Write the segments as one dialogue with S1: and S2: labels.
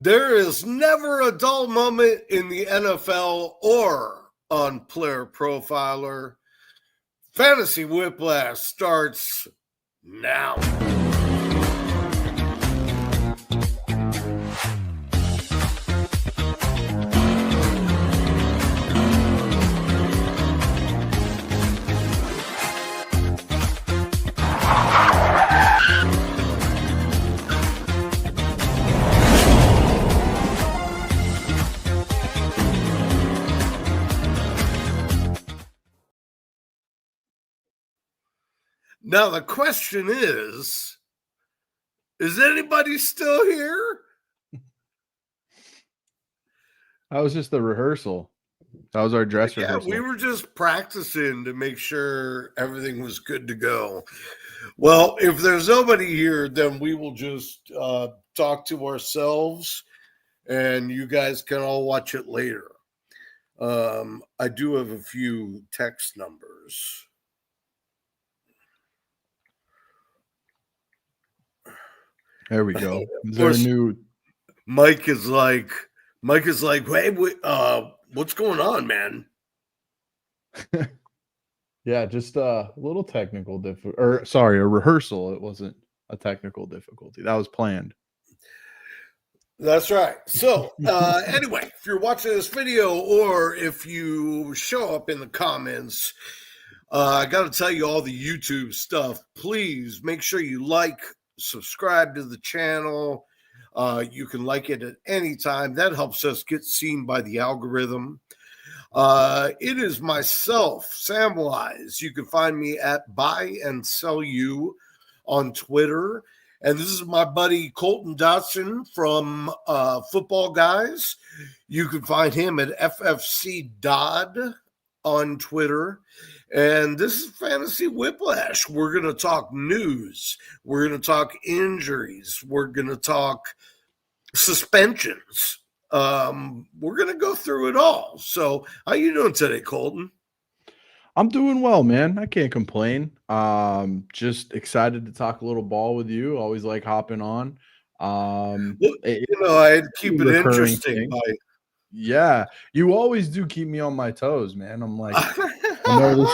S1: There is never a dull moment in the NFL or on Player Profiler. Fantasy Whiplash starts now. Now, the question is anybody still here?
S2: That was just the rehearsal. That was our dress rehearsal.
S1: We were just practicing to make sure everything was good to go. Well, if there's nobody here, then we will just talk to ourselves, and you guys can all watch it later. I do have a few text numbers.
S2: There we go. Is there a new
S1: Mike is like, hey, what's going on, man?
S2: Yeah, just a little technical a rehearsal. It wasn't a technical difficulty. That was planned.
S1: That's right. So anyway, if you're watching this video or if you show up in the comments, I got to tell you all the YouTube stuff. Please make sure you subscribe to the channel. You can like it at any time. That helps us get seen by the algorithm. It is myself, Samwise. You can find me at Buy and Sell You on Twitter. And this is my buddy Colton Dotson from Football Guys. You can find him at FFC Dodd on Twitter. And this is Fantasy Whiplash. We're going to talk news. We're going to talk injuries. We're going to talk suspensions. We're going to go through it all. So how you doing today, Colton?
S2: I'm doing well, man. I can't complain. Just excited to talk a little ball with you. Always like hopping on.
S1: I'd keep it interesting.
S2: Yeah, you always do keep me on my toes, man. I'm like, I know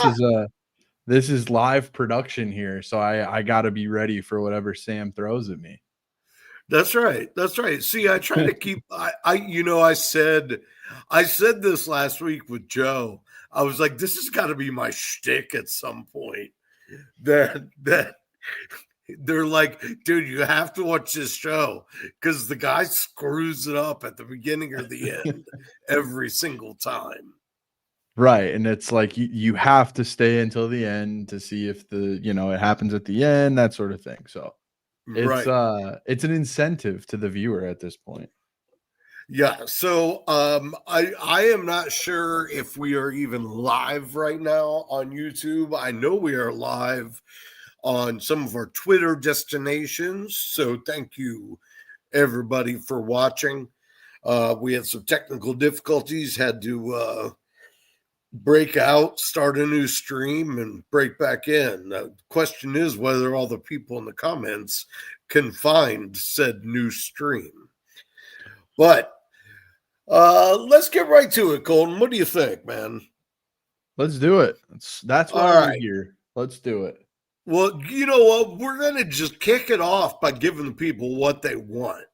S2: this is live production here, so I got to be ready for whatever Sam throws at me.
S1: That's right. See, I try to keep. I said this last week with Joe. I was like, this has got to be my shtick at some point. That they're like, dude, you have to watch this show because the guy screws it up at the beginning or the end every single time.
S2: Right. And it's like you have to stay until the end to see if it happens at the end, that sort of thing. So it's an incentive to the viewer at this point.
S1: Yeah. So I am not sure if we are even live right now on YouTube. I know we are live on some of our Twitter destinations. So thank you, everybody, for watching. We had some technical difficulties, had to break out, start a new stream, and break back in. The question is whether all the people in the comments can find said new stream. But let's get right to it, Colton. What do you think, man?
S2: Let's do it. That's why we're here. Let's do it.
S1: Well, you know what? We're going to just kick it off by giving the people what they want.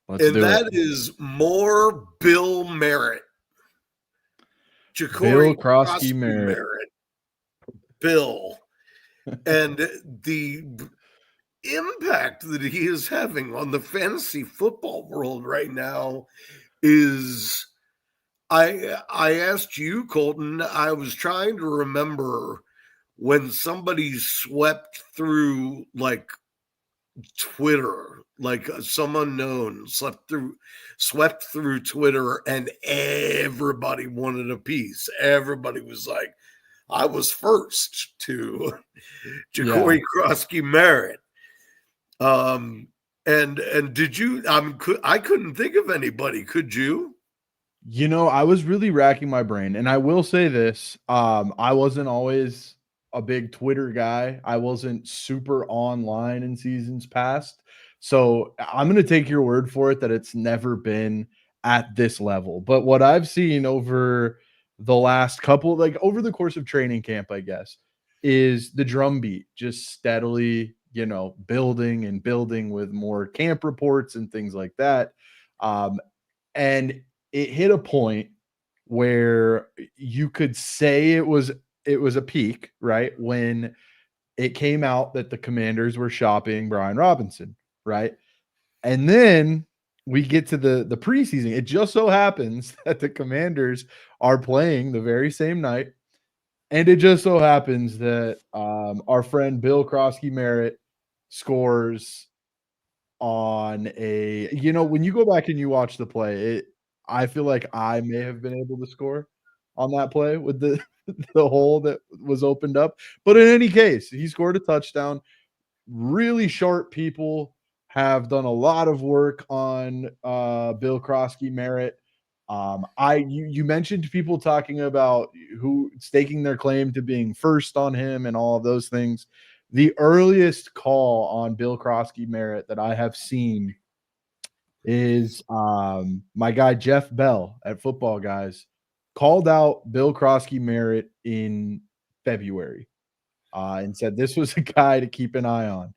S1: That is more Bill Merritt. Jacory,
S2: Croskey-Merritt.
S1: Bill. And the impact that he is having on the fantasy football world right now is, I asked you, Colton, I was trying to remember when somebody swept through like Twitter, like some unknown swept through Twitter and everybody wanted a piece. Everybody was like, I was first to Jacory Croskey-Merritt. And did you, I couldn't think of anybody. Could you?
S2: I was really racking my brain, and I will say this. I wasn't always a big Twitter guy. I wasn't super online in seasons past. So I'm going to take your word for it that it's never been at this level. But what I've seen over the last couple, like over the course of training camp, I guess, is the drumbeat just steadily, building and building with more camp reports and things like that. And it hit a point where you could say it was a peak, right? When it came out that the Commanders were shopping Brian Robinson, right? And then we get to the preseason. It just so happens that the Commanders are playing the very same night. And it just so happens that our friend Bill Croskey-Merritt scores on when you go back and you watch the play, I feel like I may have been able to score on that play with the the hole that was opened up. But in any case, he scored a touchdown. Really sharp people have done a lot of work on Bill Croskey-Merritt. You mentioned people talking about who staking their claim to being first on him and all of those things. The earliest call on Bill Croskey-Merritt that I have seen is my guy Jeff Bell at Football Guys called out Bill Croskey-Merritt in February and said this was a guy to keep an eye on.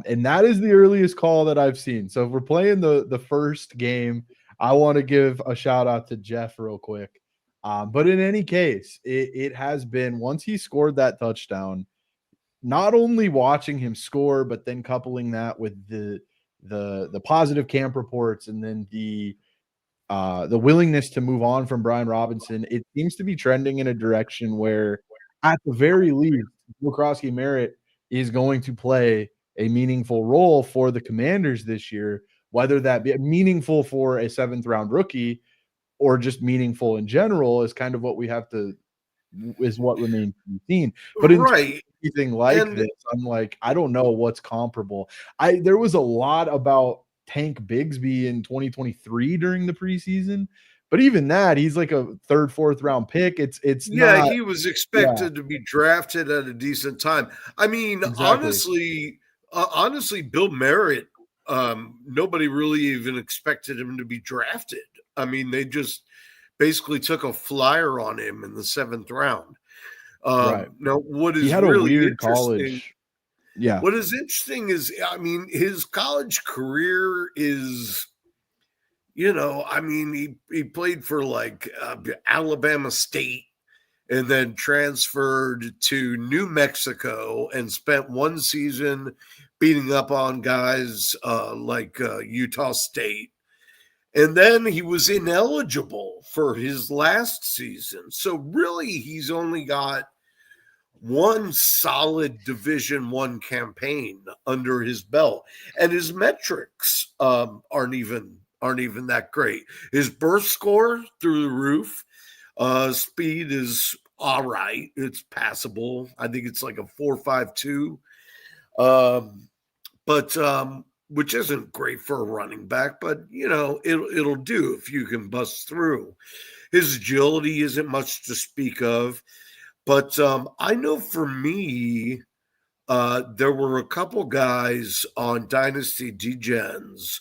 S2: And that is the earliest call that I've seen. So if we're playing the first game, I want to give a shout out to Jeff real quick. But in any case, it has been, once he scored that touchdown, not only watching him score, but then coupling that with the positive camp reports and then the willingness to move on from Brian Robinson, it seems to be trending in a direction where, at the very least, Bill Croskey-Merritt is going to play a meaningful role for the Commanders this year, whether that be meaningful for a 7th-round rookie or just meaningful in general is kind of what we have to is what remains to be seen. But in anything like this, I'm like, I don't know what's comparable. There was a lot about Tank Bigsby in 2023 during the preseason, but even that, he's like a 3rd, 4th round pick. It's not.
S1: He was expected to be drafted at a decent time. I mean,
S2: exactly.
S1: honestly, Bill Merritt, nobody really even expected him to be drafted. I mean, they just basically took a flyer on him in the 7th round.
S2: Right.
S1: Now, what is
S2: he had
S1: really
S2: a weird
S1: interesting,
S2: college. Yeah.
S1: What is interesting is, I mean, his college career is, he played for like Alabama State and then transferred to New Mexico and spent one season beating up on guys like Utah State. And then he was ineligible for his last season. So really, he's only got one solid Division I campaign under his belt, and his metrics aren't even that great. His burst score through the roof. Speed is all right. It's passable. I think it's like a 4.52. But which isn't great for a running back, but it'll do if you can bust through. His agility isn't much to speak of, but I know for me, there were a couple guys on Dynasty Degens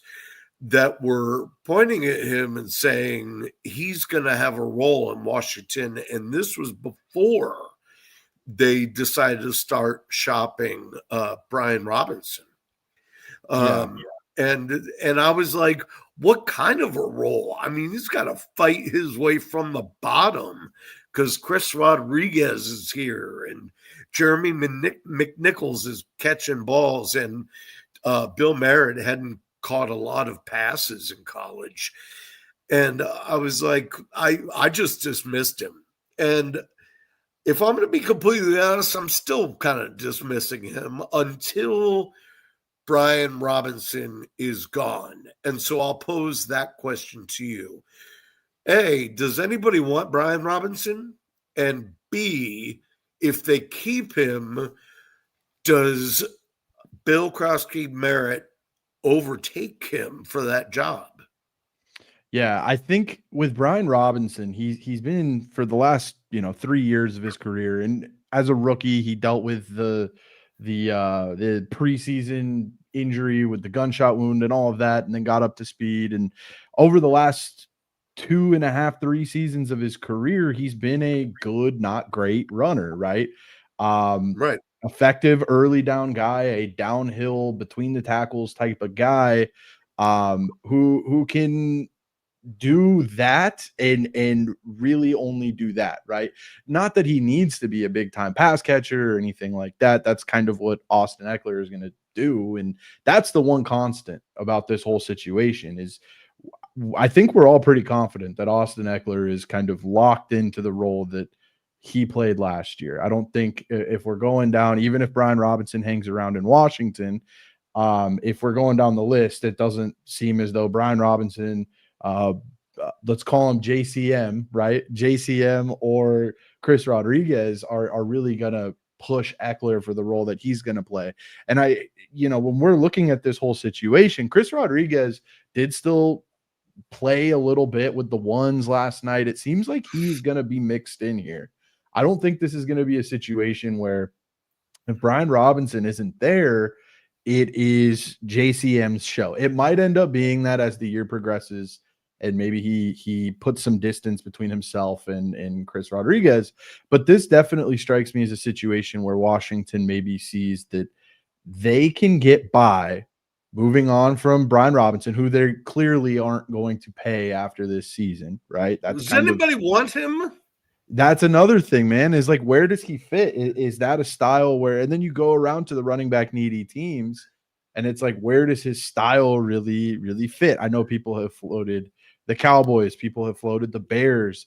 S1: that were pointing at him and saying he's going to have a role in Washington, and this was before they decided to start shopping Brian Robinson. And I was like, what kind of a role? I mean, he's got to fight his way from the bottom because Chris Rodriguez is here and Jeremy McNichols is catching balls, and Bill Merritt hadn't caught a lot of passes in college. And I was like, I just dismissed him. And if I'm going to be completely honest, I'm still kind of dismissing him until Brian Robinson is gone. And so I'll pose that question to you. A, does anybody want Brian Robinson? And B, if they keep him, does Bill Croskey-Merritt overtake him for that job?
S2: Yeah, I think with Brian Robinson, he's been for the last 3 years of his career, and as a rookie, he dealt with the preseason injury with the gunshot wound and all of that, and then got up to speed. And over the last 2.5, 3 seasons of his career, he's been a good, not great runner, right?
S1: Right.
S2: Effective early down guy, a downhill between the tackles type of guy, who can do that and really only do that, right? Not that he needs to be a big time pass catcher or anything like that. That's kind of what Austin Ekeler is going to do, and that's the one constant about this whole situation is I think we're all pretty confident that Austin Ekeler is kind of locked into the role that he played last year. I don't think if we're going down, even if Brian Robinson hangs around in Washington, if we're going down the list, it doesn't seem as though Brian Robinson, let's call him JCM, right? JCM or Chris Rodriguez are really going to push Ekeler for the role that he's going to play. And when we're looking at this whole situation, Chris Rodriguez did still play a little bit with the ones last night. It seems like he's going to be mixed in here. I don't think this is going to be a situation where if Brian Robinson isn't there, it is JCM's show. It might end up being that as the year progresses, and maybe he puts some distance between himself and Chris Rodriguez. But this definitely strikes me as a situation where Washington maybe sees that they can get by moving on from Brian Robinson, who they clearly aren't going to pay after this season, right?
S1: Does anybody want him?
S2: That's another thing, man, is like, where does he fit? Is that a style where, and then you go around to the running back needy teams, and it's like, where does his style really, really fit? I know people have floated the Cowboys, people have floated the Bears.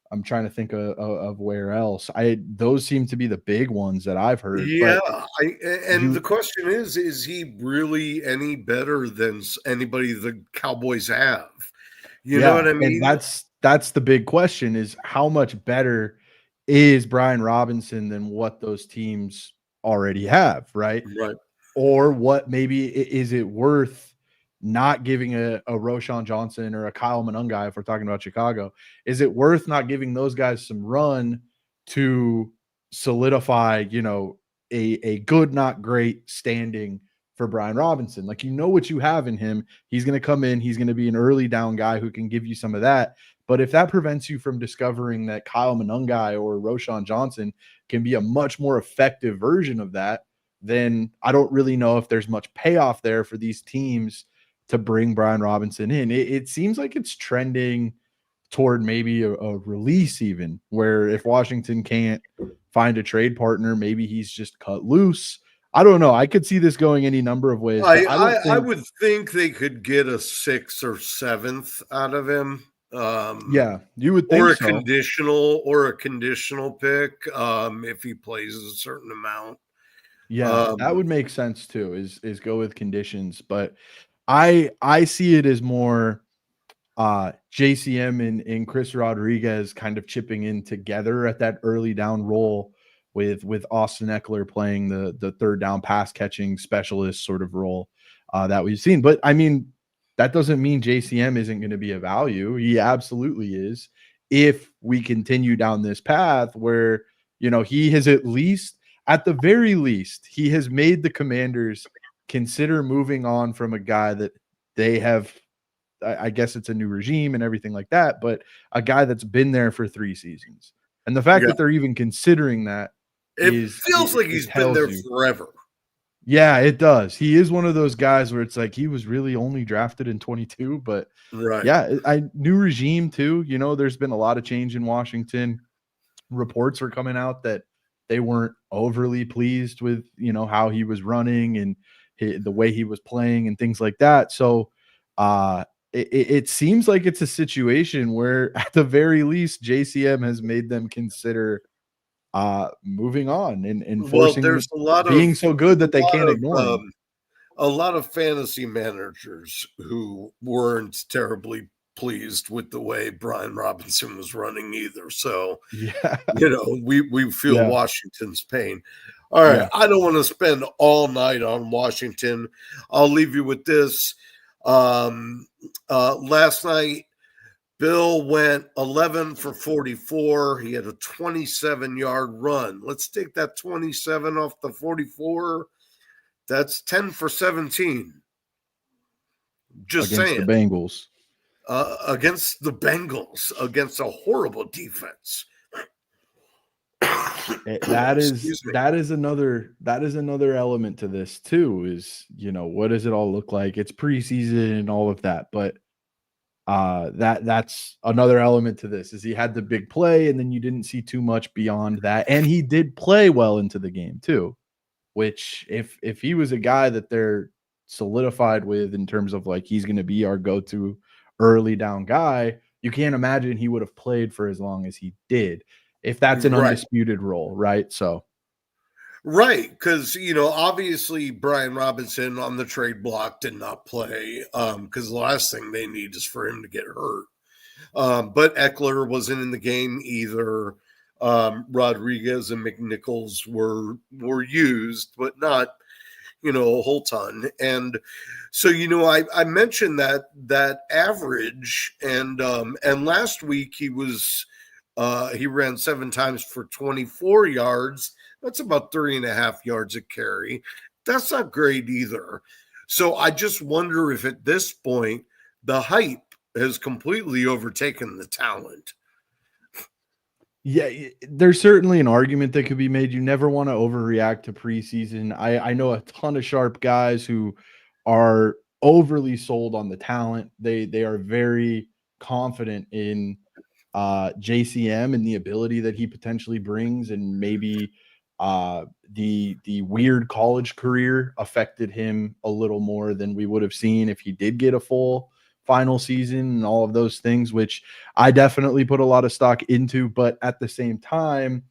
S2: I'm trying to think of where else. Those seem to be the big ones that I've heard.
S1: Yeah, the question is he really any better than anybody the Cowboys have? You know what I mean?
S2: And that's the big question, is how much better is Brian Robinson than what those teams already have, right?
S1: Right.
S2: Or what maybe is it worth not giving a Roshan Johnson or a Kyle Monangai, if we're talking about Chicago, is it worth not giving those guys some run to solidify, a good, not great standing for Brian Robinson? Like, what you have in him. He's going to come in. He's going to be an early down guy who can give you some of that. But if that prevents you from discovering that Kyle Monangai or Roshan Johnson can be a much more effective version of that, then I don't really know if there's much payoff there for these teams to bring Brian Robinson in. It seems like it's trending toward maybe a release, even where if Washington can't find a trade partner, maybe he's just cut loose. I don't know. I could see this going any number of ways.
S1: I would think they could get a 6th or 7th out of him.
S2: Yeah, you would think,
S1: or a
S2: so.
S1: conditional pick if he plays a certain amount.
S2: Yeah, that would make sense too. Is go with conditions, but I see it as more JCM and Chris Rodriguez kind of chipping in together at that early down role with Austin Ekeler playing the third down pass catching specialist sort of role that we've seen. But I mean, that doesn't mean JCM isn't going to be a value. He absolutely is. If we continue down this path where, he has at the very least, he has made the Commanders consider moving on from a guy that they have, I guess it's a new regime and everything like that, but a guy that's been there for 3 seasons. And the fact that they're even considering that
S1: feels like he's been there forever.
S2: Yeah, it does. He is one of those guys where it's like he was really only drafted in 22, but
S1: right.
S2: Yeah, new regime too. There's been a lot of change in Washington. Reports are coming out that they weren't overly pleased with, how he was running and the way he was playing and things like that. So it seems like it's a situation where at the very least JCM has made them consider moving on and forcing
S1: there's a lot
S2: being
S1: of
S2: so good that they can't ignore him.
S1: A lot of fantasy managers who weren't terribly pleased with the way Brian Robinson was running either. So,
S2: yeah,
S1: we feel Washington's pain. All right. Yeah. I don't want to spend all night on Washington. I'll leave you with this. Last night, Bill went 11 for 44. He had a 27-yard run. Let's take that 27 off the 44. That's 10 for 17. Just
S2: against
S1: saying.
S2: the Bengals.
S1: Against the Bengals, against a horrible defense.
S2: That is another element to this too, is, what does it all look like? It's preseason and all of that, but that's another element to this, is he had the big play and then you didn't see too much beyond that. And he did play well into the game too, which if he was a guy that they're solidified with in terms of like, he's going to be our go-to early down guy, you can't imagine he would have played for as long as he did, if that's an undisputed role, right? So,
S1: right, because obviously Brian Robinson on the trade block did not play, because the last thing they need is for him to get hurt. But Eckler wasn't in the game either. Rodriguez and McNichols were used, but not a whole ton. And so I mentioned that average, and last week he ran 7 times for 24 yards. That's about 3.5 yards a carry. That's not great either. So I just wonder if at this point the hype has completely overtaken the talent.
S2: Yeah, there's certainly an argument that could be made. You never want to overreact to preseason. I know a ton of sharp guys who are overly sold on the talent. They are very confident in JCM and the ability that he potentially brings, and maybe the weird college career affected him a little more than we would have seen if he did get a full final season and all of those things, which I definitely put a lot of stock into. But at the same time,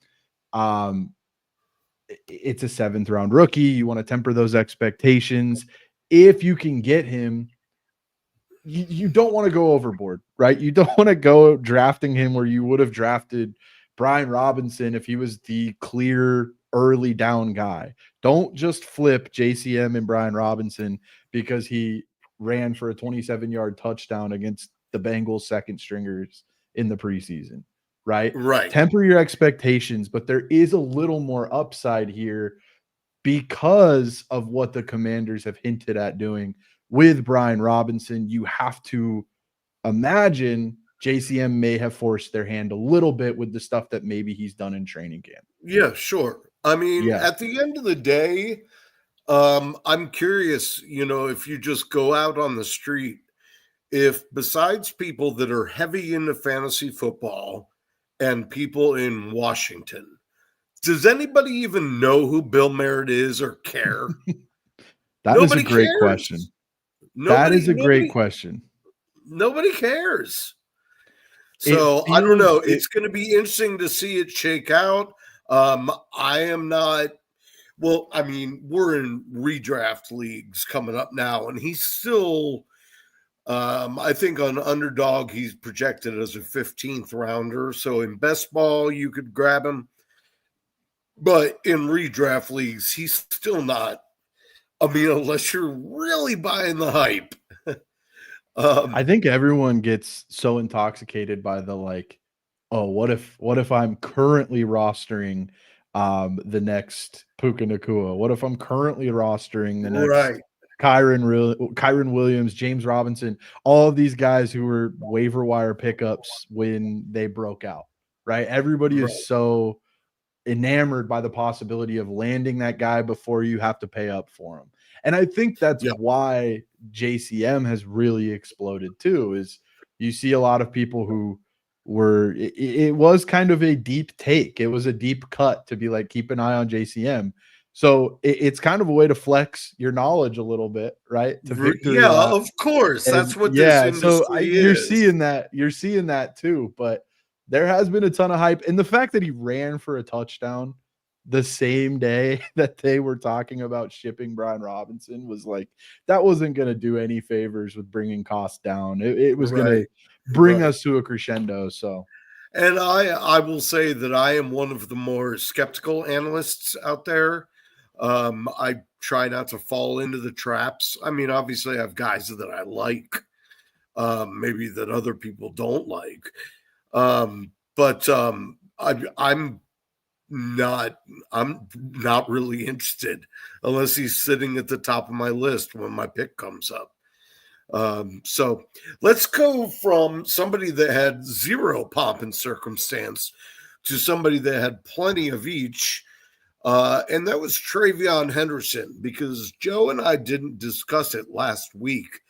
S2: it's a 7th round rookie. You want to temper those expectations. If you can get him, you don't want to go overboard, right? You don't want to go drafting him where you would have drafted Brian Robinson if he was the clear early down guy. Don't just flip JCM and Brian Robinson because he ran for a 27-yard touchdown against the Bengals second stringers in the preseason, right?
S1: Right.
S2: Temper your expectations, but there is a little more upside here because of what the Commanders have hinted at doing with Brian Robinson. You have to imagine JCM may have forced their hand a little bit with the stuff that maybe he's done in training camp.
S1: Yeah, sure. I mean, at the end of the day, I'm curious, if you just go out on the street, if besides people that are heavy into fantasy football and people in Washington, does anybody even know who Bill Merritt is or care?
S2: That is a great question. That is a great question.
S1: Nobody cares. So I don't know. It's going to be interesting to see it shake out. I am not. Well, I mean, we're in redraft leagues coming up now, and he's still, I think on Underdog, he's projected as a 15th rounder. So in best ball, you could grab him. But in redraft leagues, he's still not. I mean, unless you're really buying the hype.
S2: I think everyone gets so intoxicated by the what if I'm currently rostering the next Puka Nacua? What if I'm currently rostering the next Kyron Williams, James Robinson, all of these guys who were waiver wire pickups when they broke out, right? Everybody is so enamored by the possibility of landing that guy before you have to pay up for him. And I think that's why JCM has really exploded too, is you see a lot of people who were, it was kind of a deep take. It was a deep cut to be like, keep an eye on JCM. So it's kind of a way to flex your knowledge a little bit, right? To victory lap.
S1: Of course. That's what this industry is.
S2: You're seeing that too, but there has been a ton of hype. And the fact that he ran for a touchdown the same day that they were talking about shipping Brian Robinson was like, that wasn't going to do any favors with bringing costs down. It was going to bring us to a crescendo. So,
S1: and I will say that I am one of the more skeptical analysts out there. I try not to fall into the traps. I mean, obviously I have guys that I like. maybe that other people don't like. But I'm not really interested unless he's sitting at the top of my list when my pick comes up. So let's go from somebody that had zero pomp and circumstance to somebody that had plenty of each. And that was TreVeyon Henderson, because Joe and I didn't discuss it last week.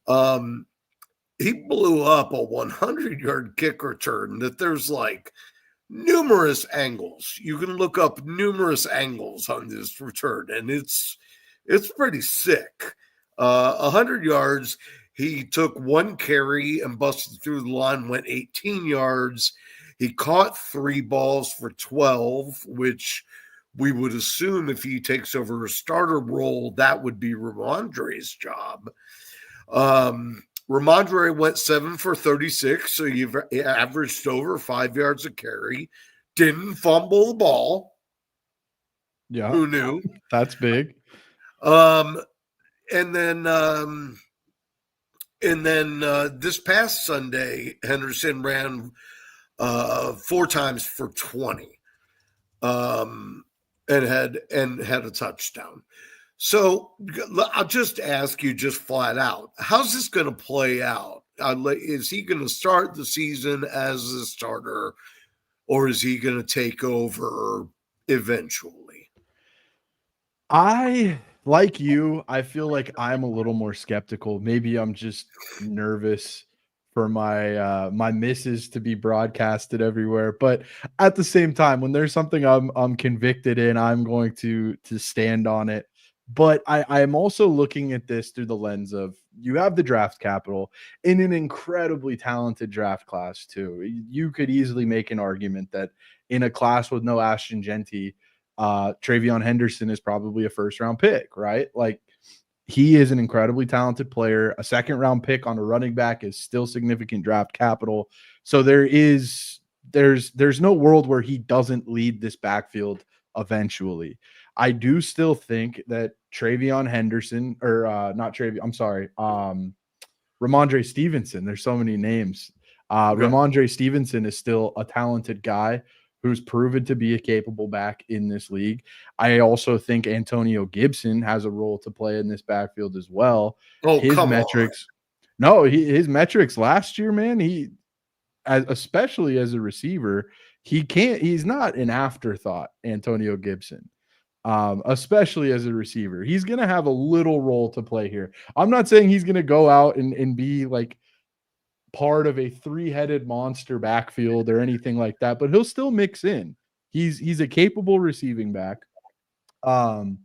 S1: He blew up a 100-yard kick return that there's like numerous angles. You can look up numerous angles on this return, and it's pretty sick. 100 yards. He took one carry and busted through the line, went 18 yards. He caught 3 balls for 12, which we would assume if he takes over a starter role, that would be Ramondre's job. Ramondre went 7 for 36, so you've averaged over 5 yards a carry. Didn't fumble the ball.
S2: Yeah.
S1: Who knew?
S2: That's big.
S1: And then this past Sunday, Henderson ran 4 times for 20, and had a touchdown. So I'll just ask you just flat out, how's this going to play out? Is he going to start the season as a starter, or is he going to take over eventually?
S2: Like you, I feel like I'm a little more skeptical. Maybe I'm just nervous for my my misses to be broadcasted everywhere. But at the same time, when there's something I'm convicted in, I'm going to stand on it. But I'm also looking at this through the lens of, you have the draft capital in an incredibly talented draft class too. You could easily make an argument that in a class with no Ashton Genty, TreVeyon Henderson is probably a first round pick, right? Like, he is an incredibly talented player. A second round pick on a running back is still significant draft capital. So there's no world where he doesn't lead this backfield eventually. I do still think that TreVeyon Henderson, or not TreVeyon, I'm sorry, Ramondre Stevenson. There's so many names. Ramondre Stevenson is still a talented guy who's proven to be a capable back in this league. I also think Antonio Gibson has a role to play in this backfield as well.
S1: Oh,
S2: his metrics, his metrics last year, man, especially as a receiver, he's not an afterthought, Antonio Gibson. Especially as a receiver, he's going to have a little role to play here. I'm not saying he's going to go out and be like part of a 3-headed monster backfield or anything like that, but he'll still mix in. He's a capable receiving back. But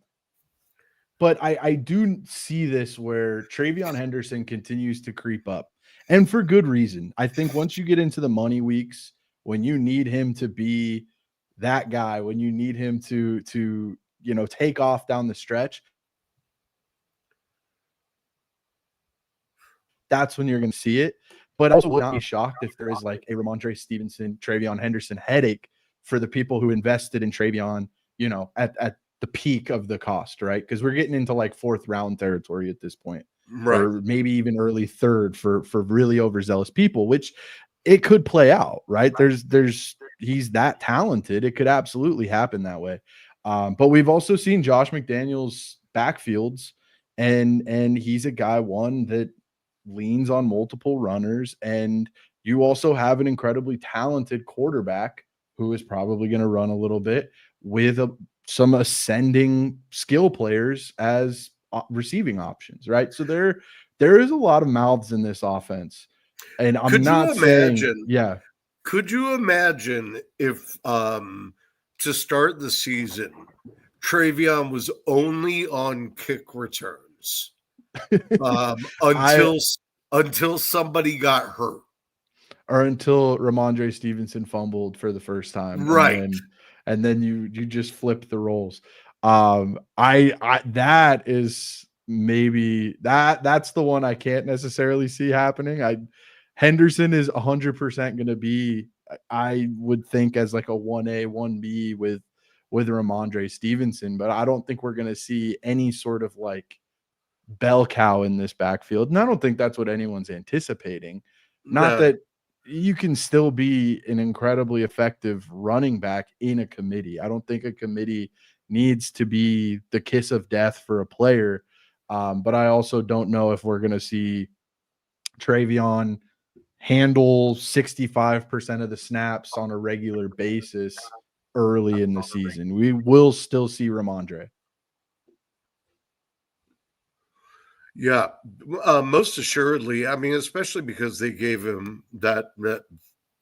S2: I do see this where TreVeyon Henderson continues to creep up, and for good reason. I think once you get into the money weeks, when you need him to be that guy, when you need him to take off down the stretch, that's when you're going to see it. But I also would not be shocked if there is like a Ramondre Stevenson, TreVeyon Henderson headache for the people who invested in TreVeyon, at the peak of the cost, right? Because we're getting into like 4th round territory at this point,
S1: right?
S2: Or maybe even early 3rd for really overzealous people, which it could play out, right? He's that talented. It could absolutely happen that way. But we've also seen Josh McDaniels backfields, and he's a guy, one, that leans on multiple runners, and you also have an incredibly talented quarterback who is probably going to run a little bit with some ascending skill players as receiving options, right? So there is a lot of mouths in this offense, and I'm not saying, yeah.
S1: Could you imagine if to start the season, TreVeyon was only on kick returns until somebody got hurt,
S2: or until Ramondre Stevenson fumbled for the first time,
S1: right?
S2: And then you just flip the roles. That is maybe that's the one I can't necessarily see happening. Henderson is 100% going to be, I would think, as like a 1A, 1B with Ramondre Stevenson, but I don't think we're going to see any sort of like bell cow in this backfield. And I don't think that's what anyone's anticipating. Not
S1: No.
S2: that you can still be an incredibly effective running back in a committee. I don't think a committee needs to be the kiss of death for a player. But I also don't know if we're going to see TreVeyon handle 65% of the snaps on a regular basis early in the season. We will still see Ramondre.
S1: Yeah, most assuredly. I mean, especially because they gave him that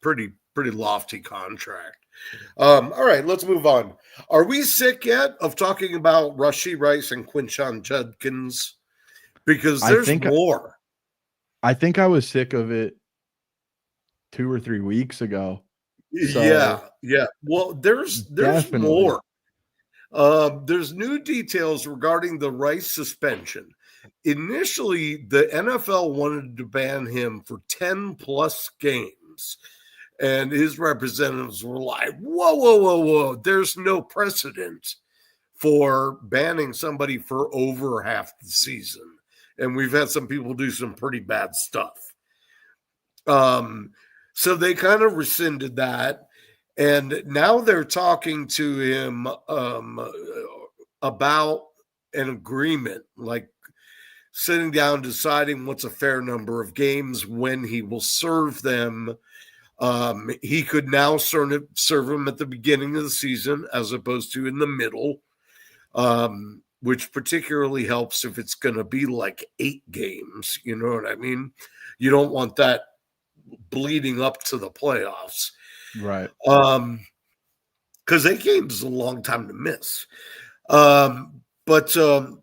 S1: pretty lofty contract. All right, let's move on. Are we sick yet of talking about Rashee Rice and Quinshon Judkins? Because there's more.
S2: I think I was sick of it 2 or 3 weeks ago.
S1: So, yeah. Well, there's
S2: definitely
S1: more. There's new details regarding the Rice suspension. Initially, the NFL wanted to ban him for 10 plus games. And his representatives were like, whoa. There's no precedent for banning somebody for over half the season. And we've had some people do some pretty bad stuff. So they kind of rescinded that. And now they're talking to him about an agreement, like sitting down, deciding what's a fair number of games, when he will serve them. He could now serve them at the beginning of the season as opposed to in the middle, which particularly helps if it's going to be like 8 games. You know what I mean? You don't want that bleeding up to the playoffs.
S2: Right.
S1: Because 8 games is a long time to miss. But the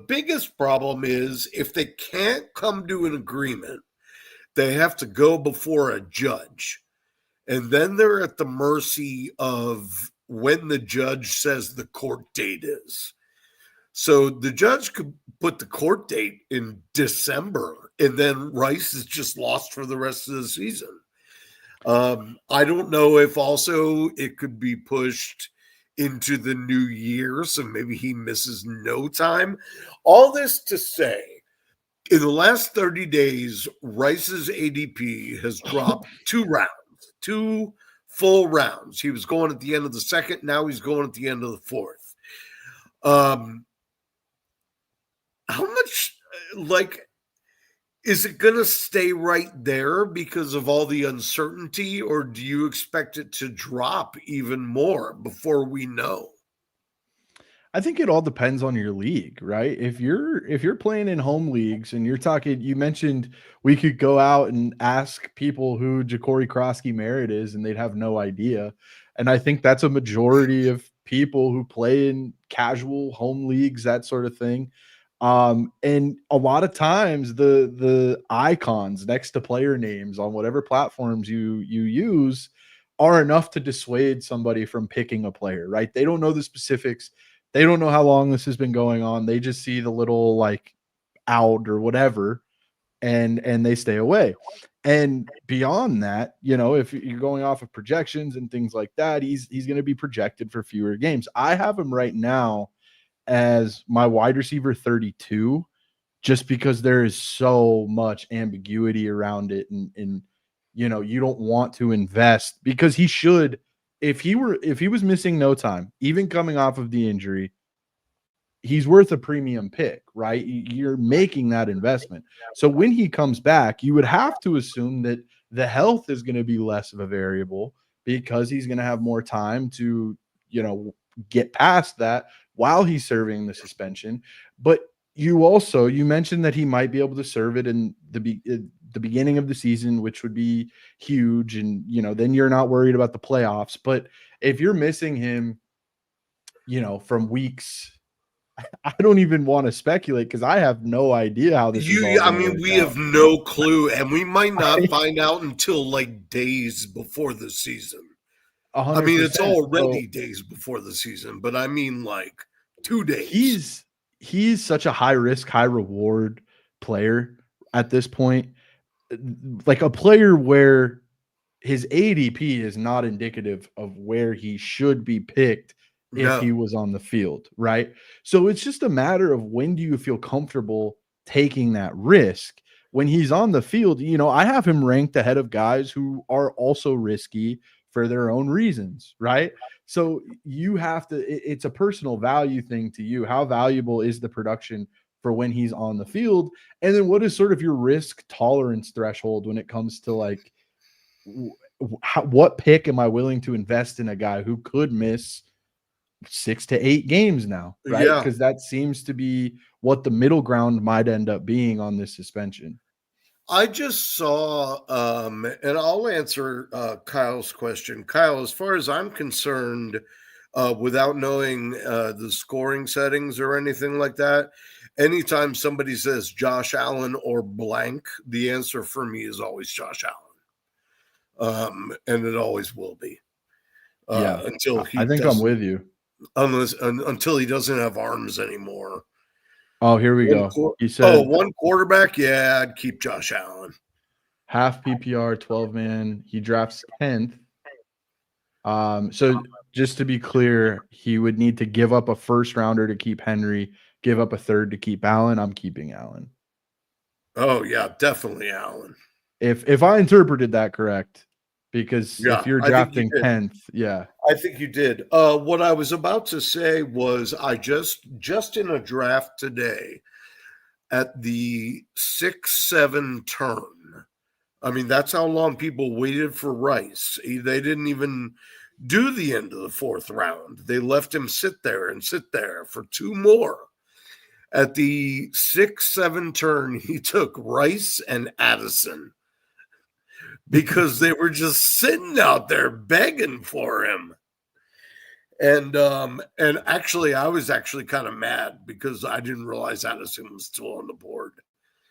S1: biggest problem is if they can't come to an agreement, they have to go before a judge. And then they're at the mercy of when the judge says the court date is. So the judge could put the court date in December, and then Rice is just lost for the rest of the season. I don't know if also it could be pushed into the new year, so maybe he misses no time. All this to say, in the last 30 days, Rice's ADP has dropped 2 rounds, 2 full rounds. He was going at the end of the second. Now he's going at the end of the fourth. How much, is it going to stay right there because of all the uncertainty, or do you expect it to drop even more before we know?
S2: I think it all depends on your league, right? If you're playing in home leagues and you're talking, you mentioned we could go out and ask people who Jacory Croskey-Merritt is, and they'd have no idea. And I think that's a majority of people who play in casual home leagues, that sort of thing. And a lot of times the icons next to player names on whatever platforms you use are enough to dissuade somebody from picking a player, right? They don't know the specifics. They don't know how long this has been going on. They just see the little like out or whatever, and they stay away. And beyond that, if you're going off of projections and things like that, he's going to be projected for fewer games. I have him right now as my wide receiver 32, just because there is so much ambiguity around it, and you don't want to invest, because he should, if he was missing no time, even coming off of the injury, he's worth a premium pick, right? You're making that investment. So when he comes back, you would have to assume that the health is going to be less of a variable, because he's going to have more time to, get past that while he's serving the suspension. But you mentioned that he might be able to serve it in the beginning of the season, which would be huge. And, then you're not worried about the playoffs. But if you're missing him, from weeks, I don't even want to speculate, because I have no idea how this is all going to work
S1: we
S2: out.
S1: have no clue, and we might not find out until like days before the season.
S2: 100%.
S1: I mean, it's already days before the season, but I mean like 2 days.
S2: He's such a high risk, high reward player at this point. Like a player where his ADP is not indicative of where he should be picked if he was on the field, right? So it's just a matter of when do you feel comfortable taking that risk. When he's on the field, you know, I have him ranked ahead of guys who are also risky for their own reasons, right? So you have to, it's a personal value thing to you. How valuable is the production for when he's on the field? And then what is sort of your risk tolerance threshold when it comes to like, what pick am I willing to invest in a guy who could miss 6 to 8 games now, right? Because that seems to be what the middle ground might end up being on this suspension.
S1: I just saw, and I'll answer Kyle's question. Kyle, as far as I'm concerned, without knowing the scoring settings or anything like that, anytime somebody says Josh Allen or blank, the answer for me is always Josh Allen. And it always will be. Until he
S2: I think I'm with you.
S1: Until he doesn't have arms anymore.
S2: Oh, here we go.
S1: He said, one quarterback. Yeah, I'd keep Josh Allen.
S2: Half PPR, 12-man. He drafts 10th. So just to be clear, he would need to give up a first rounder to keep Henry, give up a third to keep Allen. I'm keeping Allen.
S1: Oh yeah, definitely Allen.
S2: If I interpreted that correct, because if you're drafting 10th,
S1: I think you did. What I was about to say was I just in a draft today at the 6-7 turn. I mean, that's how long people waited for Rice. They didn't even do the end of the 4th round. They left him sit there for 2 more. At the 6-7 turn, he took Rice and Addison because they were just sitting out there begging for him. And actually, I was actually kind of mad because I didn't realize Addison was still on the board.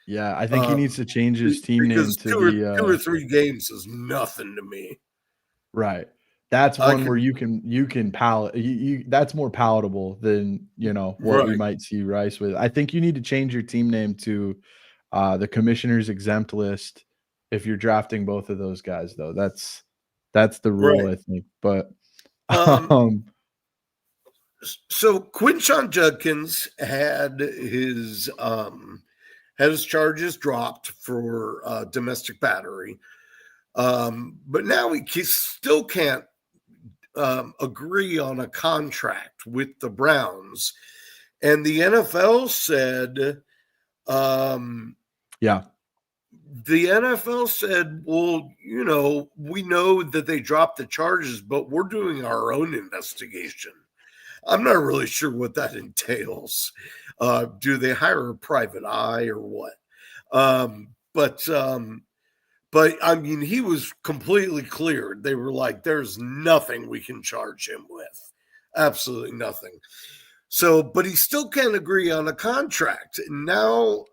S2: Yeah, I think he needs to change his team name to
S1: 2 or 3 games is nothing to me.
S2: Right. That's one where you can palate. That's more palatable than, you know, what we might see Rice with. I think you need to change your team name to the commissioner's exempt list if you're drafting both of those guys, though. That's the rule, I think. But
S1: so Quinshon Judkins had his charges dropped for domestic battery, but now he still can't agree on a contract with the Browns, and the NFL said, the NFL said, well, you know, we know that they dropped the charges, but we're doing our own investigation. I'm not really sure what that entails. Do they hire a private eye or what? But I mean, he was completely cleared. They were like, there's nothing we can charge him with. Absolutely nothing. So, but he still can't agree on a contract. Now,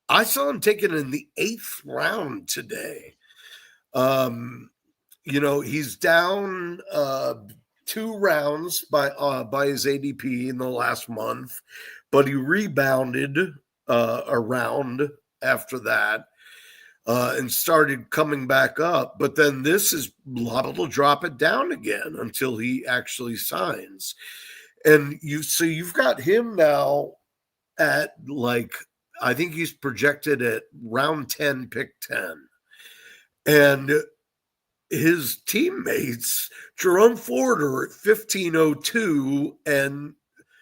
S1: I saw him taken in the 8th round today. You know, he's down 2 rounds by his ADP in the last month, but he rebounded a round after that and started coming back up. But then this is liable to drop it down again until he actually signs. And you've got him now at like, I think he's projected at round 10, pick 10. And his teammates, Jerome Ford, are at 1502 and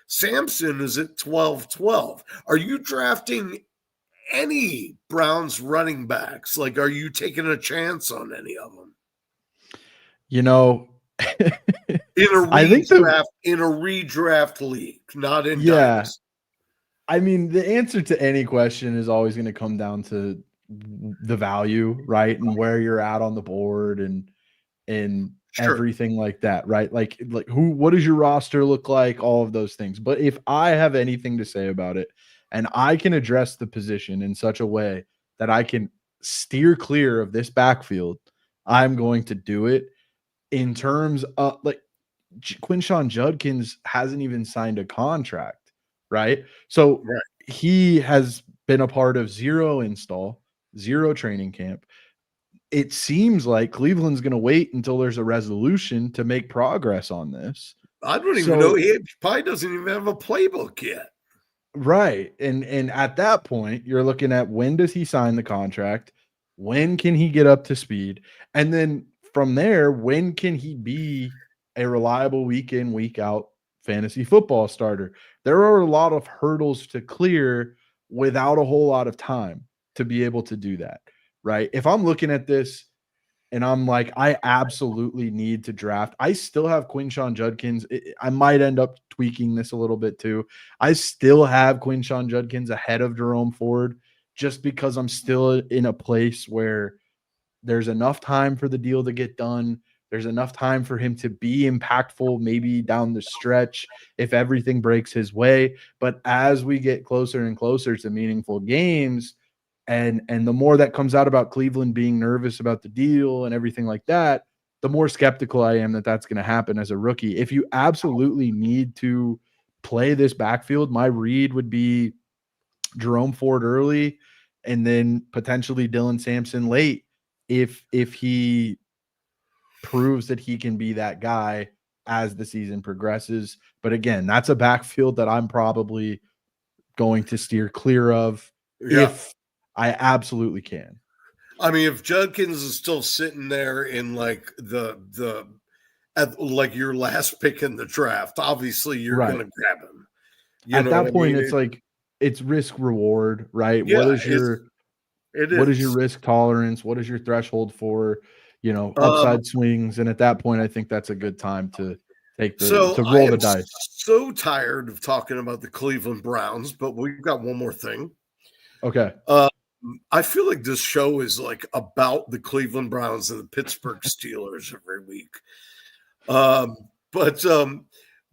S1: Sampson is at 1212. Are you drafting any Browns running backs? Like, are you taking a chance on any of them?
S2: You know,
S1: in a redraft league, not in Dynasty.
S2: I mean, the answer to any question is always going to come down to the value, right? And where you're at on the board and everything like that, right? Like what does your roster look like? All of those things. But if I have anything to say about it and I can address the position in such a way that I can steer clear of this backfield, I'm going to do it. In terms of like Quinshon Judkins hasn't even signed a contract, right? So he has been a part of 0 install, 0 training camp. It seems like Cleveland's going to wait until there's a resolution to make progress on this,
S1: I don't even know.
S2: So
S1: He probably doesn't even have a playbook yet.
S2: right. And at that point, you're looking at when does he sign the contract? When can he get up to speed? And then from there, when can he be a reliable week in, week out fantasy football starter? There are a lot of hurdles to clear without a whole lot of time to be able to do that. Right. If I'm looking at this and I'm like, I absolutely need to draft. I still have Quinshon Judkins. I might end up tweaking this a little bit too. I still have Quinshon Judkins ahead of Jerome Ford just because I'm still in a place where there's enough time for the deal to get done. There's enough time for him to be impactful, maybe down the stretch if everything breaks his way. But as we get closer and closer to meaningful games, and the more that comes out about Cleveland being nervous about the deal and everything like that, the more skeptical I am that that's going to happen as a rookie. If you absolutely need to play this backfield, my read would be Jerome Ford early and then potentially Dylan Sampson late if he proves that he can be that guy as the season progresses. But again, that's a backfield that I'm probably going to steer clear of
S1: Yeah.
S2: if I absolutely can.
S1: I mean, if Judkins is still sitting there in like like your last pick in the draft, obviously you're
S2: Right.
S1: going to grab him. You
S2: At
S1: know what
S2: that
S1: I
S2: point,
S1: mean?
S2: it's like it's risk reward, right?
S1: Yeah,
S2: What is your
S1: it is.
S2: risk tolerance? What is your threshold for,
S1: Um,
S2: upside swings? And at that point, I think that's a good time to
S1: so
S2: to
S1: I
S2: roll
S1: am
S2: the dice.
S1: so tired of talking about the Cleveland Browns, but we've got one more thing.
S2: Okay.
S1: Um, I feel like this show is like about the Cleveland Browns and the Pittsburgh Steelers every week. But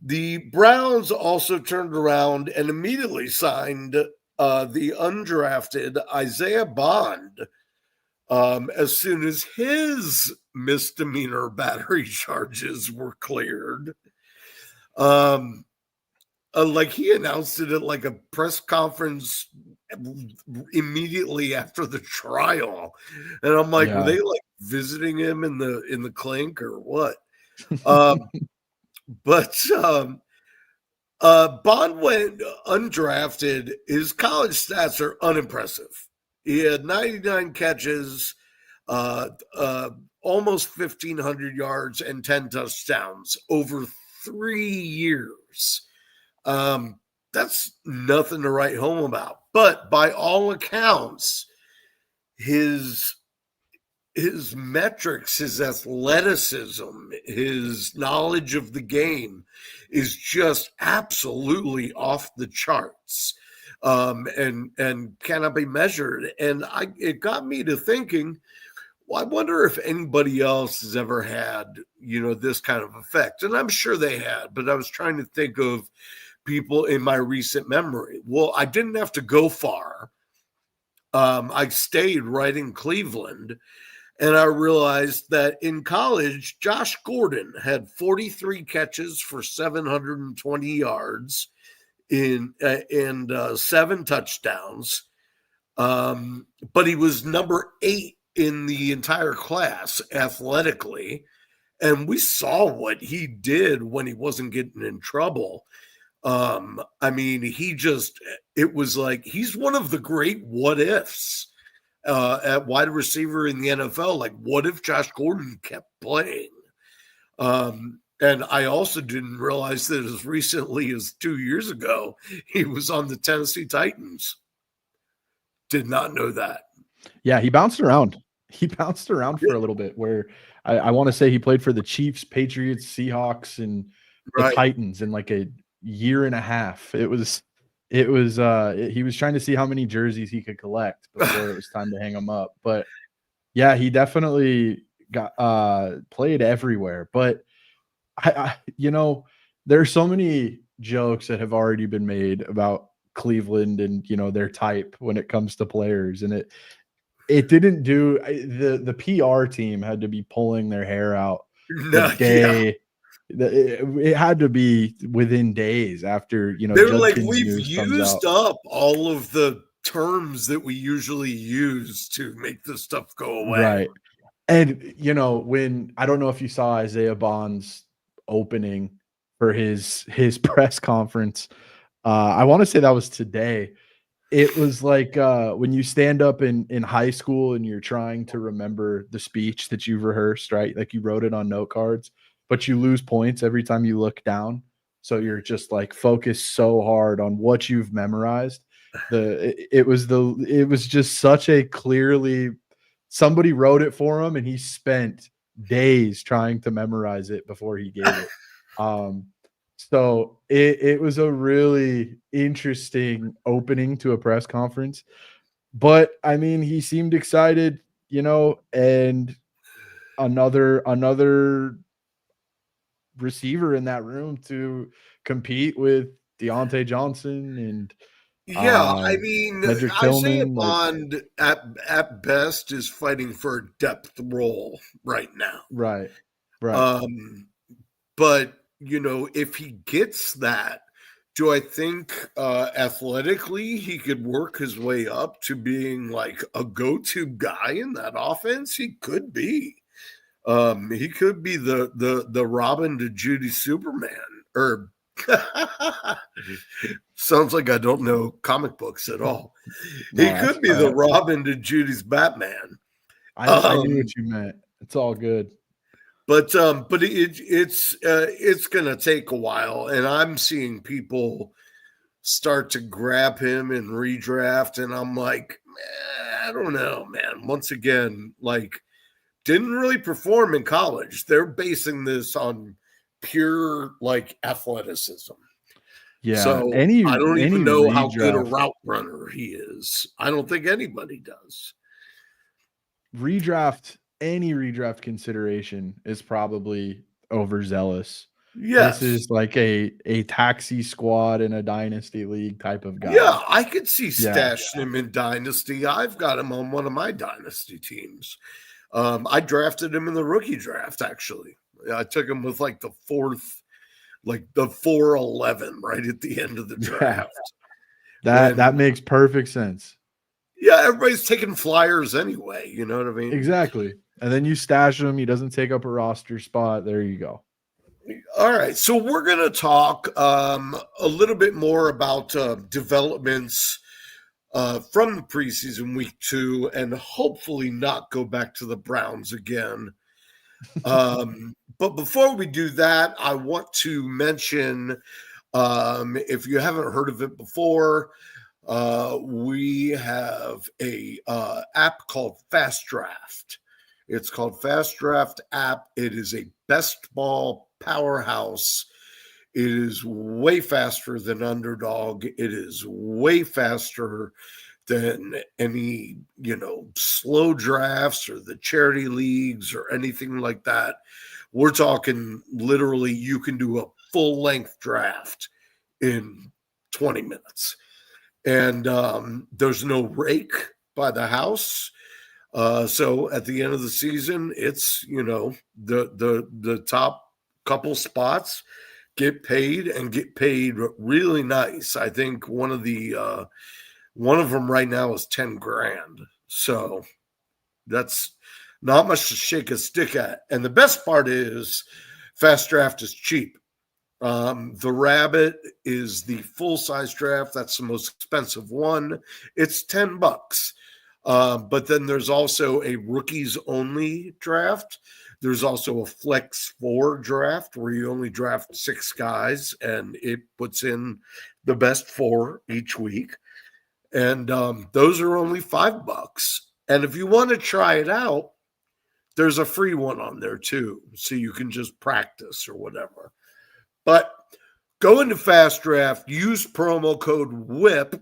S1: the Browns also turned around and immediately signed the undrafted Isaiah Bond as soon as his misdemeanor battery charges were cleared. Um, like he announced it at like a press conference immediately after the trial, and I'm like, were
S2: Yeah.
S1: they like visiting him in the clink or what? Um, but Bond went undrafted. His college stats are unimpressive. He had 99 catches, uh, uh, almost 1,500 yards, and 10 touchdowns over 3 years. That's nothing to write home about. But by all accounts, his metrics, his athleticism, his knowledge of the game is just absolutely off the charts, and cannot be measured. And it got me to thinking, well, I wonder if anybody else has ever had, this kind of effect. And I'm sure they had, but I was trying to think of people in my recent memory. Well, I didn't have to go far. I stayed right in Cleveland. And I realized that in college, Josh Gordon had 43 catches for 720 yards and 7 touchdowns. But he was number 8 in the entire class athletically. And we saw what he did when he wasn't getting in trouble. I mean, it was like he's one of the great what ifs at wide receiver in the NFL. Like, what if Josh Gordon kept playing? And I also didn't realize that as recently as 2 years ago, he was on the Tennessee Titans. Did not know that.
S2: Yeah, he bounced around. He bounced around for a little bit where I want to say he played for the Chiefs, Patriots, Seahawks, and the
S1: Right.
S2: Titans in like a year and a half. He was trying to see how many jerseys he could collect before it was time to hang them up. But yeah, he definitely got played everywhere. But I there's so many jokes that have already been made about Cleveland and their type when it comes to players, and it didn't do the PR team had to be pulling their hair out the
S1: No, yeah.
S2: day it had to be within days after
S1: They were like,
S2: Judkins
S1: we've
S2: news comes out.
S1: used up all of the terms that we usually use to make this stuff go away.
S2: Right. And when I don't know if you saw Isaiah Bond's opening for his press conference. I want to say that was today. It was like when you stand up in high school and you're trying to remember the speech that you've rehearsed, right? Like you wrote it on note cards, but you lose points every time you look down. So you're just like focused so hard on what you've memorized. It was just such a clearly, somebody wrote it for him and he spent days trying to memorize it before he gave it. So it was a really interesting opening to a press conference. But I mean, he seemed excited, and another receiver in that room to compete with Deontay Johnson and
S1: Yeah, I mean,
S2: Cedric
S1: Isaiah
S2: Tillman.
S1: Bond at best is fighting for a depth role right now.
S2: Right.
S1: But if he gets that, do I think athletically he could work his way up to being like a go-to guy in that offense? He could be. He could be the Robin to Judy Superman, or sounds like I don't know comic books at all.
S2: No,
S1: He could be the Robin to Judy's Batman.
S2: I knew what you meant. It's all good.
S1: But it's gonna take a while, and I'm seeing people start to grab him and redraft, and I'm like, I don't know, man. Once again, like, didn't really perform in college. They're basing this on pure like athleticism.
S2: Yeah.
S1: So I don't even know how good a route runner he is. I don't think anybody does.
S2: Any redraft consideration is probably overzealous.
S1: Yes.
S2: This is like a taxi squad in a dynasty league type of guy.
S1: Yeah, I could see stashing him in dynasty. I've got him on one of my dynasty teams. I drafted him in the rookie draft, actually. I took him with like the 411 right at the end of the draft.
S2: That makes perfect sense.
S1: Yeah, everybody's taking flyers anyway. You know what I mean?
S2: Exactly. And then you stash him. He doesn't take up a roster spot. There you go.
S1: All right. So we're going to talk a little bit more about developments from the preseason week 2 and hopefully not go back to the Browns again. But before we do that, I want to mention, if you haven't heard of it before, we have a app called FastDraft. It's called FastDraft app. It is a best ball powerhouse. It is way faster than Underdog. It is way faster than any, slow drafts or the charity leagues or anything like that. We're talking literally you can do a full-length draft in 20 minutes. And there's no rake by the house. So at the end of the season, it's, the top couple spots get paid and get paid really nice. I think one of them right now is 10 grand. So that's not much to shake a stick at. And the best part is FastDraft is cheap. The Rabbit is the full-size draft. That's the most expensive one. It's $10. But then there's also a rookies-only draft. There's also a Flex 4 draft where you only draft 6 guys, and it puts in the best 4 each week. And those are only $5. And if you want to try it out, there's a free one on there too, so you can just practice or whatever. But go into FastDraft, use promo code WHIP,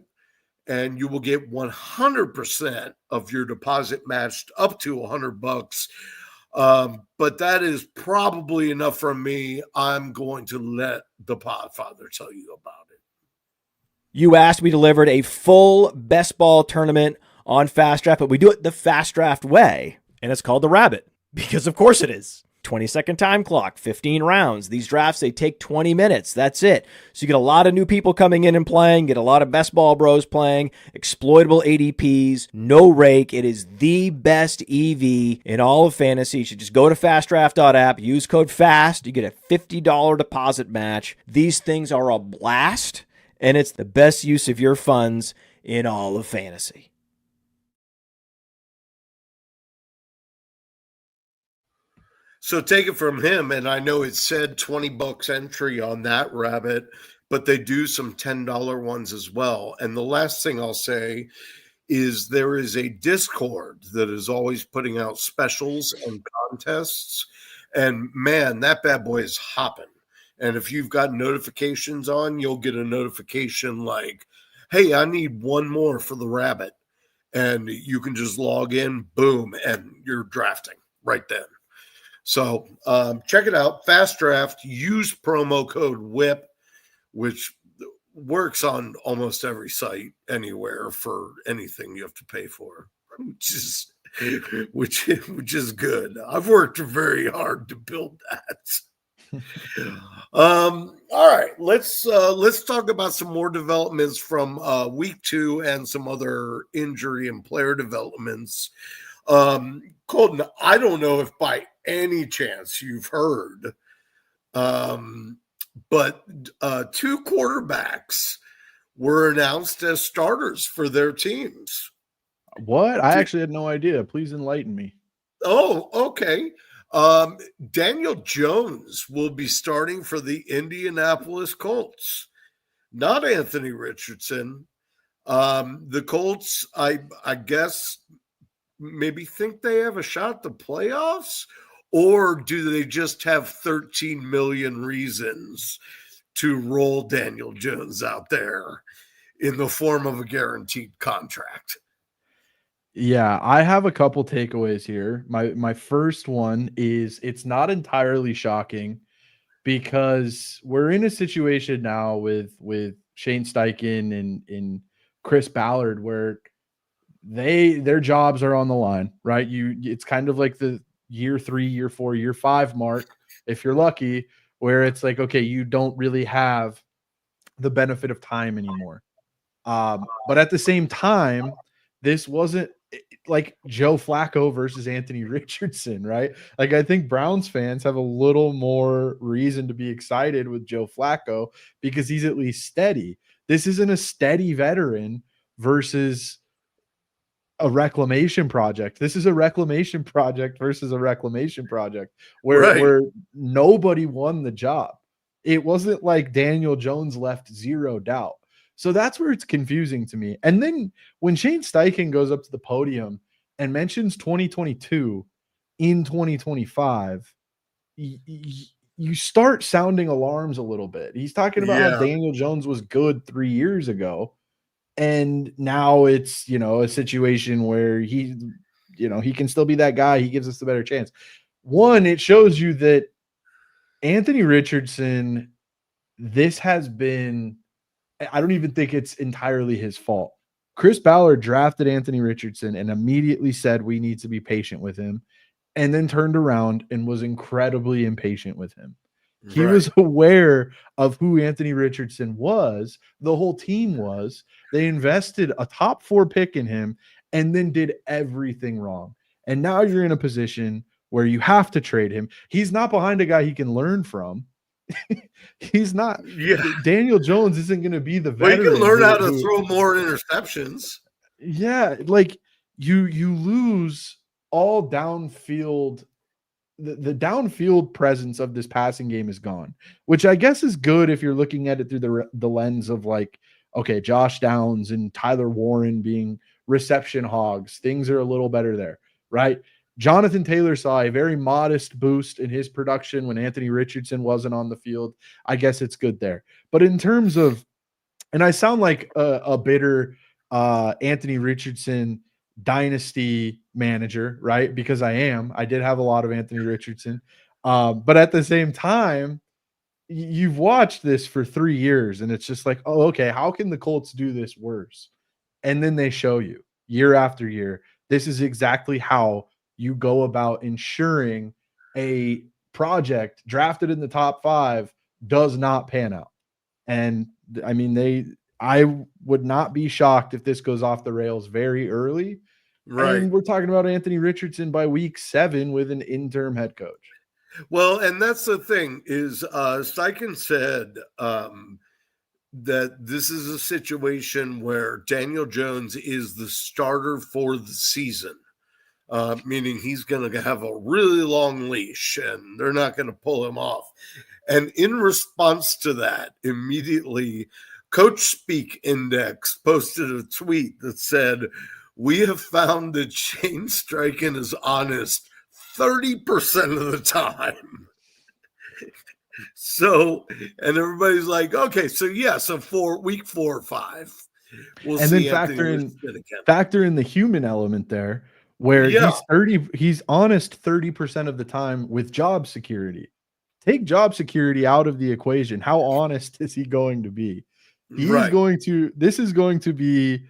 S1: and you will get 100% of your deposit matched up to $100. But that is probably enough from me. I'm going to let the Podfather tell you about it.
S3: You asked, we delivered a full best ball tournament on FastDraft, but we do it the FastDraft way, and it's called the Rabbit, because of course it is. 20-second time clock, 15 rounds. These drafts, they take 20 minutes. That's it. So you get a lot of new people coming in and playing, get a lot of best ball bros playing, exploitable ADPs, no rake. It is the best EV in all of fantasy. You should just go to fastdraft.app, use code FAST. You get a $50 deposit match. These things are a blast, and it's the best use of your funds in all of fantasy.
S1: So take it from him, and I know it said $20 entry on that rabbit, but they do some $10 ones as well. And the last thing I'll say is there is a Discord that is always putting out specials and contests. And man, that bad boy is hopping. And if you've got notifications on, you'll get a notification like, hey, I need one more for the rabbit. And you can just log in, boom, and you're drafting right then. So check it out. Fast Draft. Use promo code WHIP, which works on almost every site anywhere for anything you have to pay for, which is good. I've worked very hard to build that. All right, let's talk about some more developments from week 2 and some other injury and player developments. Colton, I don't know if by any chance you've heard, but 2 quarterbacks were announced as starters for their teams.
S2: What? I actually had no idea. Please enlighten me.
S1: Oh, okay. Daniel Jones will be starting for the Indianapolis Colts, not Anthony Richardson. The Colts, I guess, maybe think they have a shot at the playoffs, or do they just have 13 million reasons to roll Daniel Jones out there in the form of a guaranteed contract?
S2: Yeah, I have a couple takeaways here. My first one is it's not entirely shocking because we're in a situation now with Shane Steichen and Chris Ballard where their jobs are on the line, right? It's kind of like the year 3, year 4, year 5 mark, if you're lucky, where it's like, okay, you don't really have the benefit of time anymore. But at the same time, this wasn't like Joe Flacco versus Anthony Richardson, right? Like, I think Browns fans have a little more reason to be excited with Joe Flacco because he's at least steady. This isn't a steady veteran versus a reclamation project. This is a reclamation project versus a reclamation project where nobody won the job. It wasn't like Daniel Jones left zero doubt. So that's where it's confusing to me. And then when Shane Steichen goes up to the podium and mentions 2022 in 2025, you start sounding alarms a little bit. He's talking about how Daniel Jones was good 3 years ago. And now it's, a situation where he can still be that guy. He gives us the better chance. One, it shows you that Anthony Richardson, this has been, I don't even think it's entirely his fault. Chris Ballard drafted Anthony Richardson and immediately said we need to be patient with him, and then turned around and was incredibly impatient with him. He was aware of who Anthony Richardson was. The whole team was. They invested a top 4 pick in him and then did everything wrong. And now you're in a position where you have to trade him. He's not behind a guy he can learn from. He's not.
S1: Yeah.
S2: Daniel Jones isn't going to be the veteran.
S1: Well, you can learn how to throw more interceptions.
S2: Yeah, like you lose all downfield. The downfield presence of this passing game is gone, which I guess is good if you're looking at it through the lens of like, okay, Josh Downs and Tyler Warren being reception hogs. Things are a little better there, right? Jonathan Taylor saw a very modest boost in his production when Anthony Richardson wasn't on the field. I guess it's good there. But in terms of, and I sound like a bitter Anthony Richardson Dynasty manager, right? Because I did have a lot of Anthony Richardson. But at the same time, you've watched this for 3 years and it's just like, oh, okay, how can the Colts do this worse? And then they show you year after year, this is exactly how you go about ensuring a project drafted in the top 5 does not pan out. And I mean, I would not be shocked if this goes off the rails very early.
S1: Right.
S2: And we're talking about Anthony Richardson by week 7 with an interim head coach.
S1: Well, and that's the thing is Steichen said that this is a situation where Daniel Jones is the starter for the season, meaning he's going to have a really long leash and they're not going to pull him off. And in response to that, immediately, Coach Speak Index posted a tweet that said, "We have found that Shane Steichen is honest 30% of the time." So, and everybody's like, okay, so yeah, so for week 4 or 5, we'll
S2: and
S1: see.
S2: Then factor in the human element there, where he's honest 30% of the time with job security. Take job security out of the equation. How honest is he going to be? This is going to be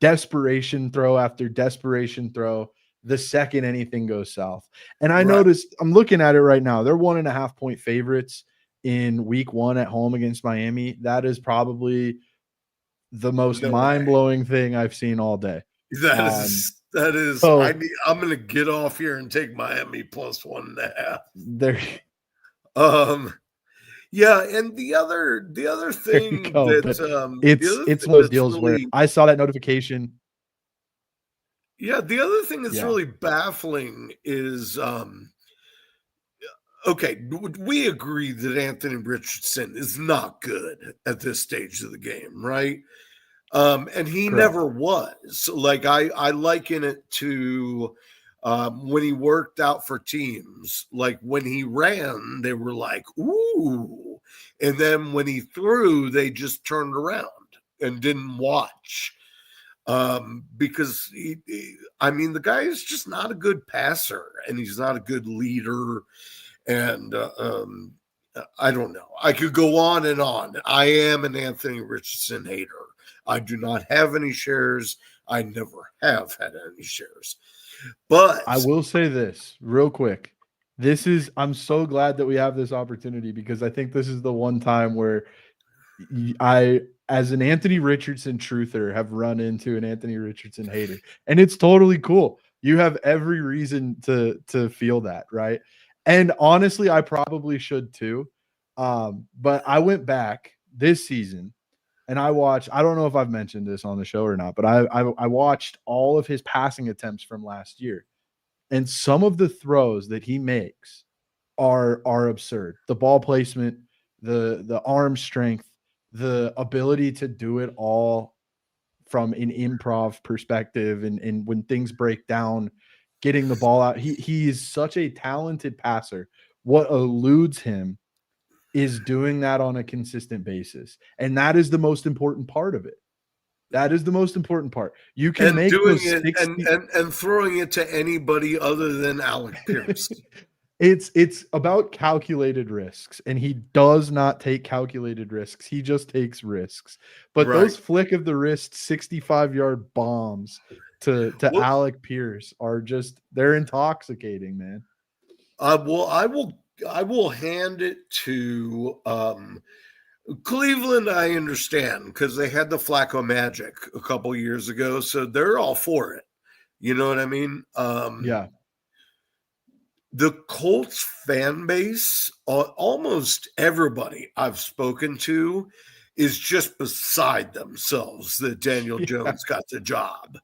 S2: desperation throw after desperation throw the second anything goes south. And I noticed, I'm looking at it right now, they're 1.5 point favorites in week 1 at home against Miami. That is probably the most mind-blowing thing I've seen all day.
S1: That is. So, I'm going to get off here and take Miami plus 1.5.
S2: There.
S1: Yeah, and the other thing
S2: it's one of those deals where I saw that notification.
S1: Yeah, the other thing that's really baffling is okay, we agree that Anthony Richardson is not good at this stage of the game, right? And he never was. Like I liken it to when he worked out for teams. Like when he ran, they were like, ooh. And then when he threw, they just turned around and didn't watch. Because the guy is just not a good passer and he's not a good leader. And I don't know. I could go on and on. I am an Anthony Richardson hater. I do not have any shares. I never have had any shares. But
S2: I will say this real quick. I'm so glad that we have this opportunity because I think this is the one time where I, as an Anthony Richardson truther, have run into an Anthony Richardson hater. And it's totally cool. You have every reason to feel that, right? And honestly, I probably should too. But I went back this season and I don't know if I've mentioned this on the show or not, but I watched all of his passing attempts from last year. And some of the throws that he makes are absurd. The ball placement, the arm strength, the ability to do it all from an improv perspective and when things break down, getting the ball out. He is such a talented passer. What eludes him is doing that on a consistent basis. And that is the most important part of it. That is the most important part. You can make those 60
S1: and throwing it to anybody other than Alec Pierce.
S2: It's about calculated risks, and he does not take calculated risks. He just takes risks. But those flick of the wrist 65-yard bombs to Alec Pierce are they're intoxicating, man.
S1: I will hand it to Cleveland. I understand because they had the Flacco magic a couple years ago, so they're all for it. You know what I mean?
S2: Yeah.
S1: The Colts fan base, almost everybody I've spoken to is just beside themselves that Daniel Jones got the job.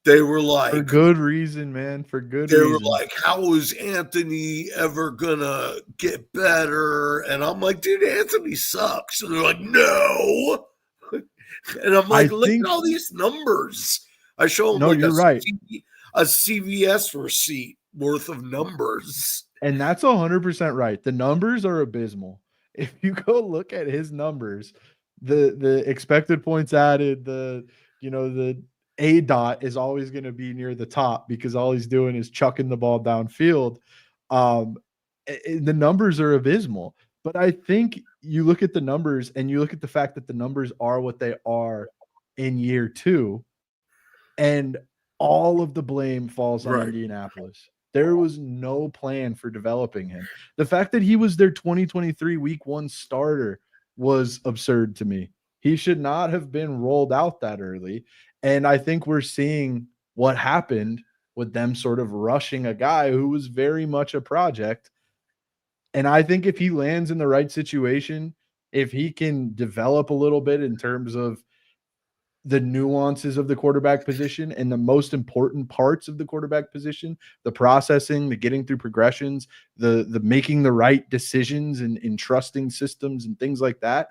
S1: They were like,
S2: for good reason, man. For good
S1: reason.
S2: They
S1: were like, how is Anthony ever gonna get better? And I'm like, dude, Anthony sucks. And they're like, no. And I'm like, look at all these numbers. I show them a CVS receipt worth of numbers.
S2: And that's 100% right. The numbers are abysmal. If you go look at his numbers, the expected points added, the A dot is always going to be near the top because all he's doing is chucking the ball downfield. The numbers are abysmal. But I think you look at the numbers and you look at the fact that the numbers are what they are in year 2, and all of the blame falls on Indianapolis. There was no plan for developing him. The fact that he was their 2023 week 1 starter was absurd to me. He should not have been rolled out that early. And I think we're seeing what happened with them sort of rushing a guy who was very much a project. And I think if he lands in the right situation, if he can develop a little bit in terms of the nuances of the quarterback position and the most important parts of the quarterback position, the processing, the getting through progressions, the making the right decisions and in trusting systems and things like that,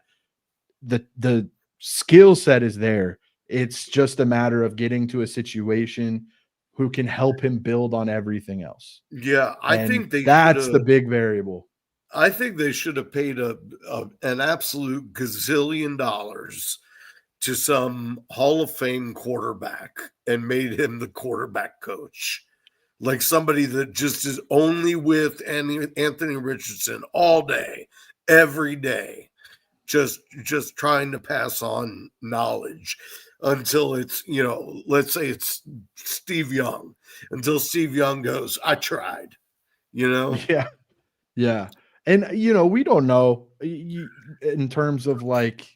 S2: the skill set is there. It's just a matter of getting to a situation who can help him build on everything else.
S1: Yeah, I think
S2: that's the big variable.
S1: I think they should have paid an absolute gazillion dollars to some Hall of Fame quarterback and made him the quarterback coach. Like somebody that just is only with Anthony Richardson all day, every day, just trying to pass on knowledge until it's, let's say it's Steve Young, until Steve Young goes, I tried,
S2: Yeah. Yeah. And, we don't know in terms of like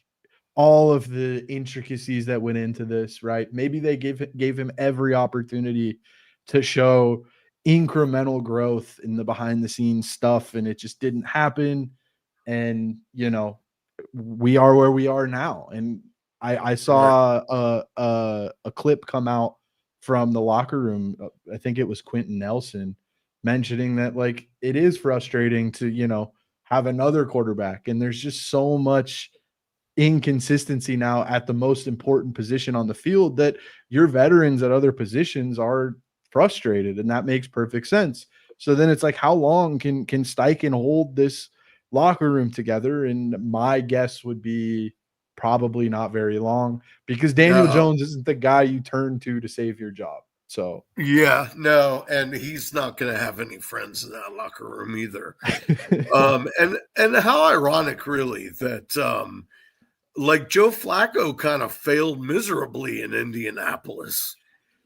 S2: all of the intricacies that went into this, right? Maybe they gave him every opportunity to show incremental growth in the behind the scenes stuff, and it just didn't happen. And, we are where we are now. And I saw a clip come out from the locker room. I think it was Quentin Nelson mentioning that like it is frustrating to, have another quarterback. And there's just so much inconsistency now at the most important position on the field that your veterans at other positions are frustrated, and that makes perfect sense. So then it's like, how long can Steichen hold this locker room together? And my guess would be probably not very long, because Daniel Jones isn't the guy you turn to save your job. So
S1: yeah, no, and he's not going to have any friends in that locker room either. And how ironic, really, that like Joe Flacco kind of failed miserably in Indianapolis,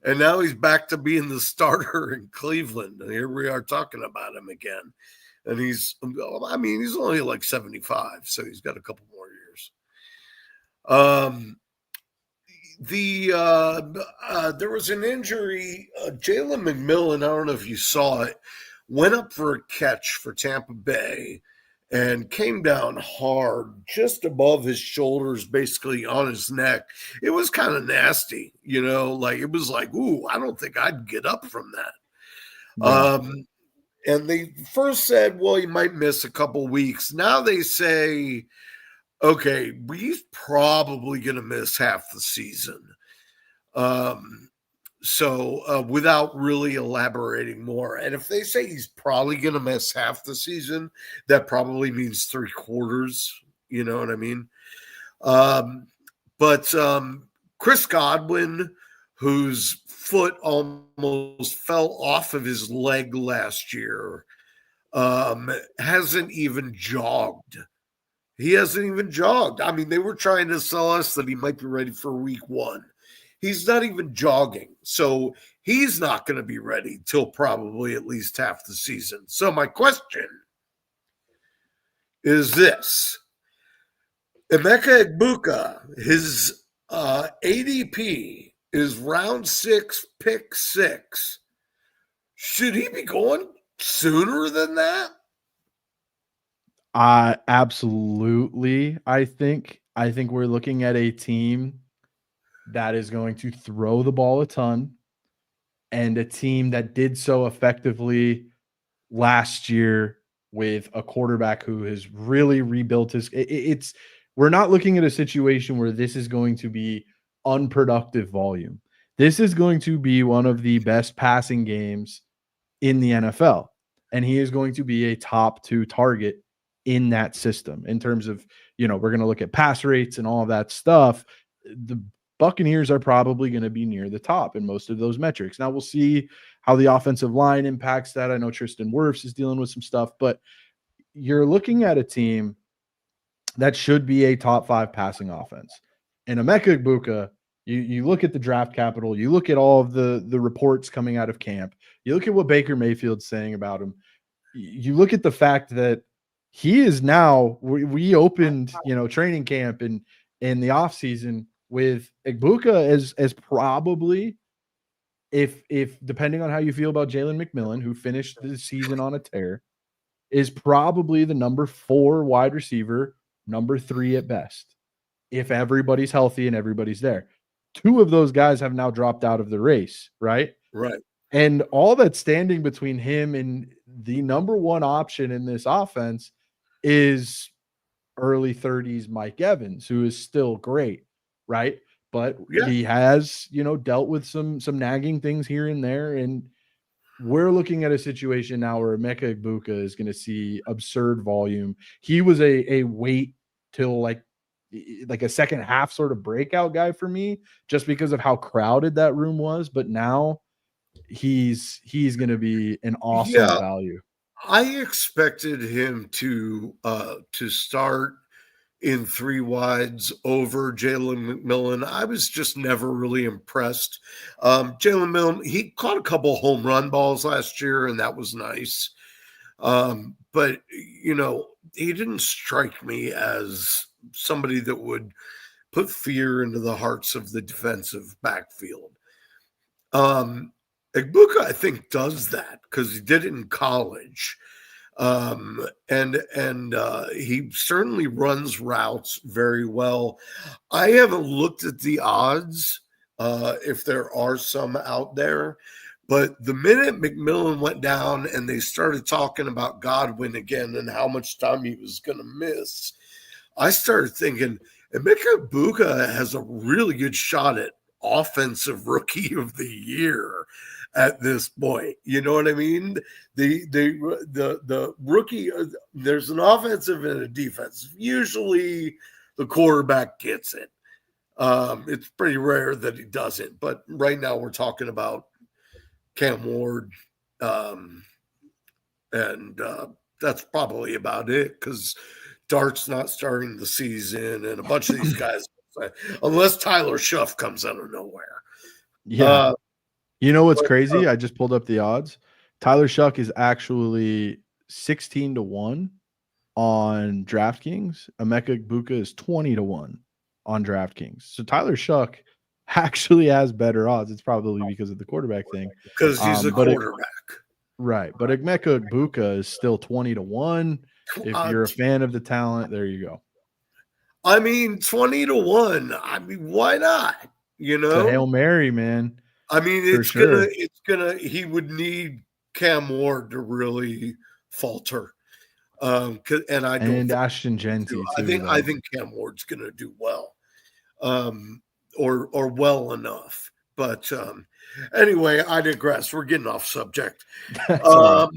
S1: and now he's back to being the starter in Cleveland. And here we are talking about him again. And he's only like 75, so he's got a couple more years. There was an injury. Jalen McMillan, I don't know if you saw it, went up for a catch for Tampa Bay and came down hard just above his shoulders, basically on his neck. It was kind of nasty, like it was like, ooh, I don't think I'd get up from that. Yeah. And they first said, well, he might miss a couple weeks. Now they say, okay, he's probably going to miss half the season. So without really elaborating more, and if they say he's probably going to miss half the season, that probably means 3/4. You know what I mean? But Chris Godwin, whose foot almost fell off of his leg last year, hasn't even jogged. He hasn't even jogged. I mean, they were trying to sell us that he might be ready for week 1. He's not even jogging. So he's not going to be ready till probably at least half the season. So my question is this. Emeka Egbuka, his ADP is round 6, pick 6. Should he be going sooner than that?
S2: Absolutely. I think we're looking at a team that is going to throw the ball a ton, and a team that did so effectively last year with a quarterback who has really rebuilt his. We're not looking at a situation where this is going to be unproductive volume. This is going to be one of the best passing games in the NFL, and he is going to be a top 2 target in that system in terms of, we're going to look at pass rates and all of that stuff. The Buccaneers are probably going to be near the top in most of those metrics. Now we'll see how the offensive line impacts that. I know Tristan Wirfs is dealing with some stuff, but you're looking at a team that should be a top 5 passing offense. And Emeka Egbuka You look at the draft capital, you look at all of the reports coming out of camp, you look at what Baker Mayfield's saying about him, you look at the fact that he is now, we opened, training camp in the offseason with Egbuka as probably, if depending on how you feel about Jalen McMillan, who finished the season on a tear, is probably the number 4 wide receiver, number 3 at best, if everybody's healthy and everybody's there. 2 of those guys have now dropped out of the race, right?
S1: Right.
S2: And all that's standing between him and the number 1 option in this offense is early 30s Mike Evans, who is still great, right? But he has, dealt with some nagging things here and there. And we're looking at a situation now where Emeka Egbuka is going to see absurd volume. He was a wait till like a second half sort of breakout guy for me, just because of how crowded that room was. But now he's going to be an awesome value.
S1: I expected him to start in 3 wides over Jalen McMillan. I was just never really impressed. Jalen McMillan, he caught a couple home run balls last year, and that was nice. But, he didn't strike me as somebody that would put fear into the hearts of the defensive backfield. Egbuka, I think, does that because he did it in college. And he certainly runs routes very well. I haven't looked at the odds, if there are some out there, but the minute McMillan went down and they started talking about Godwin again and how much time he was going to miss, I started thinking Emeka Egbuka has a really good shot at offensive rookie of the year at this point. You know what I mean? The rookie, there's an offensive and a defense. Usually the quarterback gets it. It's pretty rare that he doesn't, but right now we're talking about Cam Ward. And that's probably about it because Dart's not starting the season and a bunch of these guys, unless Tyler Shuff comes out of nowhere.
S2: Yeah. You know what's crazy? I just pulled up the odds. Tyler Shuck is actually 16-1 on DraftKings. Emeka Egbuka is 20-1 on DraftKings. So Tyler Shuck actually has better odds. It's probably because of the quarterback thing.
S1: Because he's a quarterback.
S2: Right. But Emeka Egbuka is still 20-1. If you're a fan of the talent, there you go.
S1: I mean, 20-1. I mean, why not?
S2: It's a Hail Mary, man.
S1: I mean, he would need Cam Ward to really falter. And
S2: Ashton Genty too.
S1: I think Cam Ward's gonna do well. Or well enough. But anyway, I digress. We're getting off subject. Don't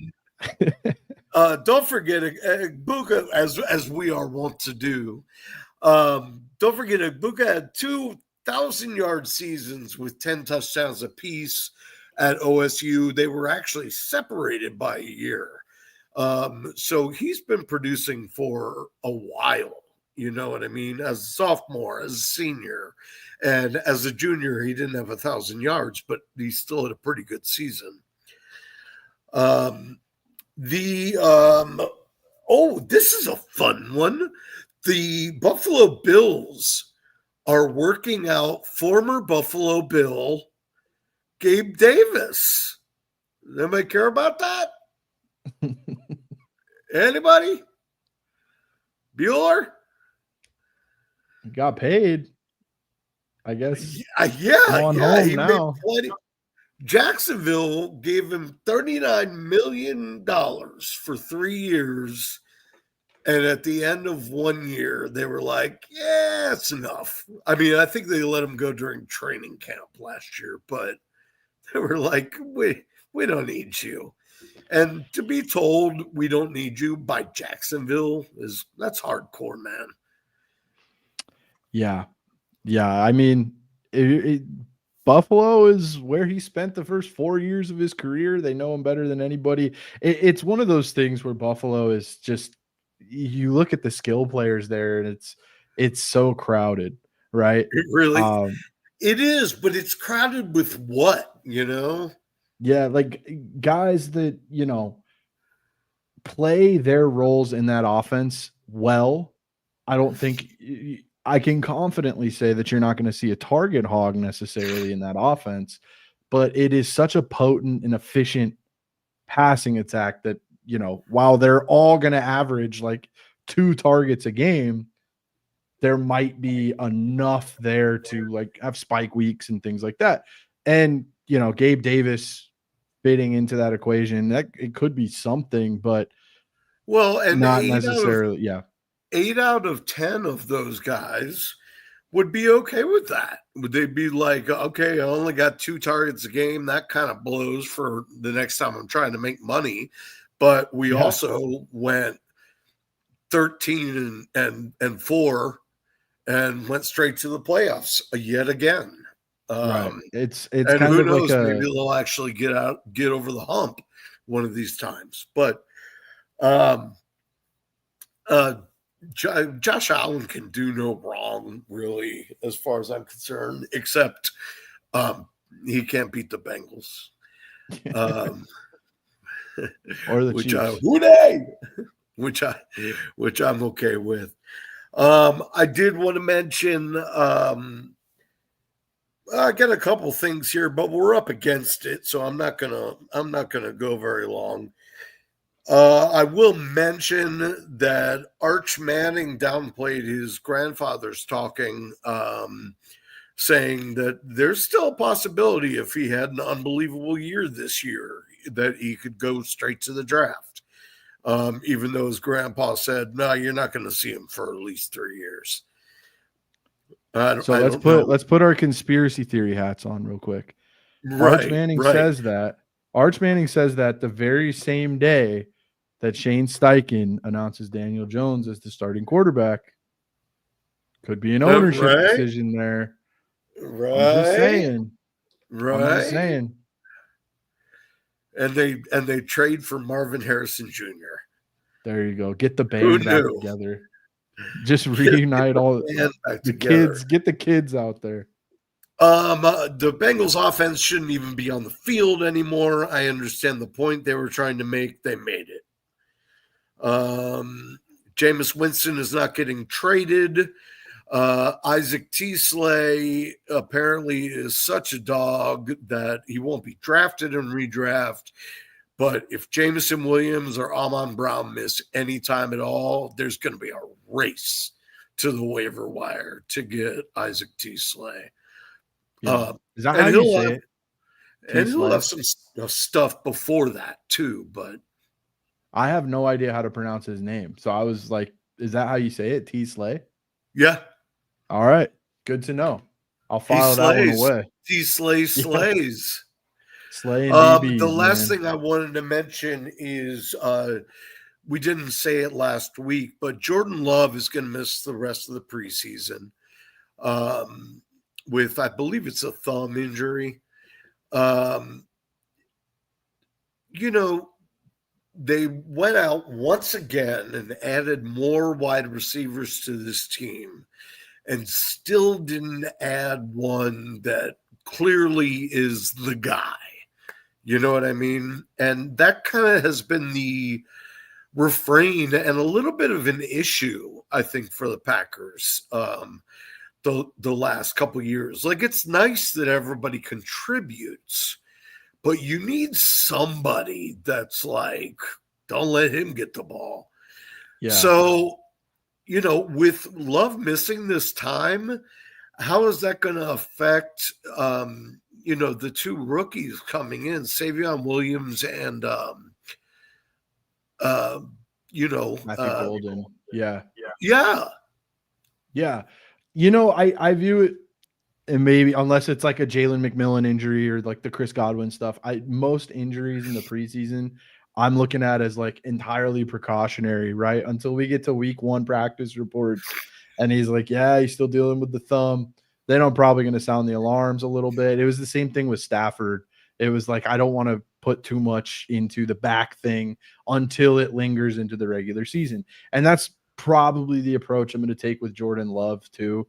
S1: forget Egbuka, as we are wont to do. Don't forget Egbuka had 2,000-yard seasons with 10 touchdowns apiece at OSU. They were actually separated by a year. So he's been producing for a while, you know what I mean? As a sophomore, as a senior, and as a junior, he didn't have 1,000 yards, but he still had a pretty good season. This is a fun one. The Buffalo Bills are working out former Buffalo Bill Gabe Davis. Does anybody care about that? Anybody? Bueller?
S2: Got paid, I guess.
S1: Yeah.
S2: He now.
S1: Jacksonville gave him $39 million for 3 years. And at the end of 1 year, they were like, yeah, it's enough. I mean, I think they let him go during training camp last year, but they were like, we don't need you. And to be told we don't need you by Jacksonville that's hardcore, man.
S2: Yeah. I mean, Buffalo is where he spent the first 4 years of his career. They know him better than anybody. It's one of those things where Buffalo is just, you look at the skill players there and it's so crowded, right?
S1: Really? It is, but it's crowded with what, you know?
S2: Yeah, like guys that, play their roles in that offense well. I don't think I can confidently say that you're not going to see a target hog necessarily in that offense, but it is such a potent and efficient passing attack that, while they're all going to average like 2 targets a game, there might be enough there to like have spike weeks and things like that. And, Gabe Davis fitting into that equation, that it could be something, but
S1: Well, and
S2: not necessarily. Yeah.
S1: 8 out of 10 of those guys would be okay with that. Would they be like, okay, I only got 2 targets a game? That kind of blows for the next time I'm trying to make money. But we also went 13 and 4 and went straight to the playoffs yet again.
S2: Right. It's
S1: and
S2: kind
S1: who
S2: of
S1: knows,
S2: like
S1: maybe they'll actually get over the hump one of these times. But Josh Allen can do no wrong, really, as far as I'm concerned, except he can't beat the Bengals.
S2: or the
S1: Chiefs. Which I'm okay with. I did want to mention I got a couple things here, but we're up against it, so I'm not gonna go very long. I will mention that Arch Manning downplayed his grandfather's talking, saying that there's still a possibility if he had an unbelievable year this year that he could go straight to the draft. Even though his grandpa said, no, you're not going to see him for at least 3 years.
S2: Let's put our conspiracy theory hats on real quick. Arch Manning says that the very same day that Shane Steichen announces Daniel Jones as the starting quarterback. Could be an ownership decision there.
S1: Right.
S2: I'm just saying.
S1: And they trade for Marvin Harrison Jr.
S2: There you go. Get the band back together. Just reunite all the kids. Get the kids out there.
S1: The Bengals offense shouldn't even be on the field anymore. I understand the point they were trying to make. They made it. Jameis Winston is not getting traded. Isaac T-Slay apparently is such a dog that he won't be drafted in redraft. But if Jameson Williams or Amon Brown miss any time at all, there's going to be a race to the waiver wire to get Isaac T-Slay.
S2: Yeah. Is that how you say it?
S1: And he'll have some stuff before that too, but
S2: I have no idea how to pronounce his name. So I was like, is that how you say it? T-Slay?
S1: Yeah.
S2: All right. Good to know. I'll file that one away.
S1: T-Slay slays.
S2: Slay and DBs,
S1: the last thing I wanted to mention is we didn't say it last week, but Jordan Love is going to miss the rest of the preseason with, I believe it's a thumb injury. They went out once again and added more wide receivers to this team and still didn't add one that clearly is the guy. You know what I mean? And that kind of has been the refrain and a little bit of an issue, I think, for the Packers the last couple of years. Like, it's nice that everybody contributes, but you need somebody that's like, don't let him get the ball. Yeah. So, with Love missing this time, how is that going to affect the 2 rookies coming in, Savion Williams and Matthew
S2: Golden. Yeah. I view it, and maybe unless it's like a Jalen McMillan injury or like the Chris Godwin stuff, most injuries in the preseason I'm looking at as like entirely precautionary, right? Until we get to week 1 practice reports and he's like, yeah, he's still dealing with the thumb. Then I'm probably going to sound the alarms a little bit. It was the same thing with Stafford. It was like, I don't want to put too much into the back thing until it lingers into the regular season. And that's probably the approach I'm going to take with Jordan Love too.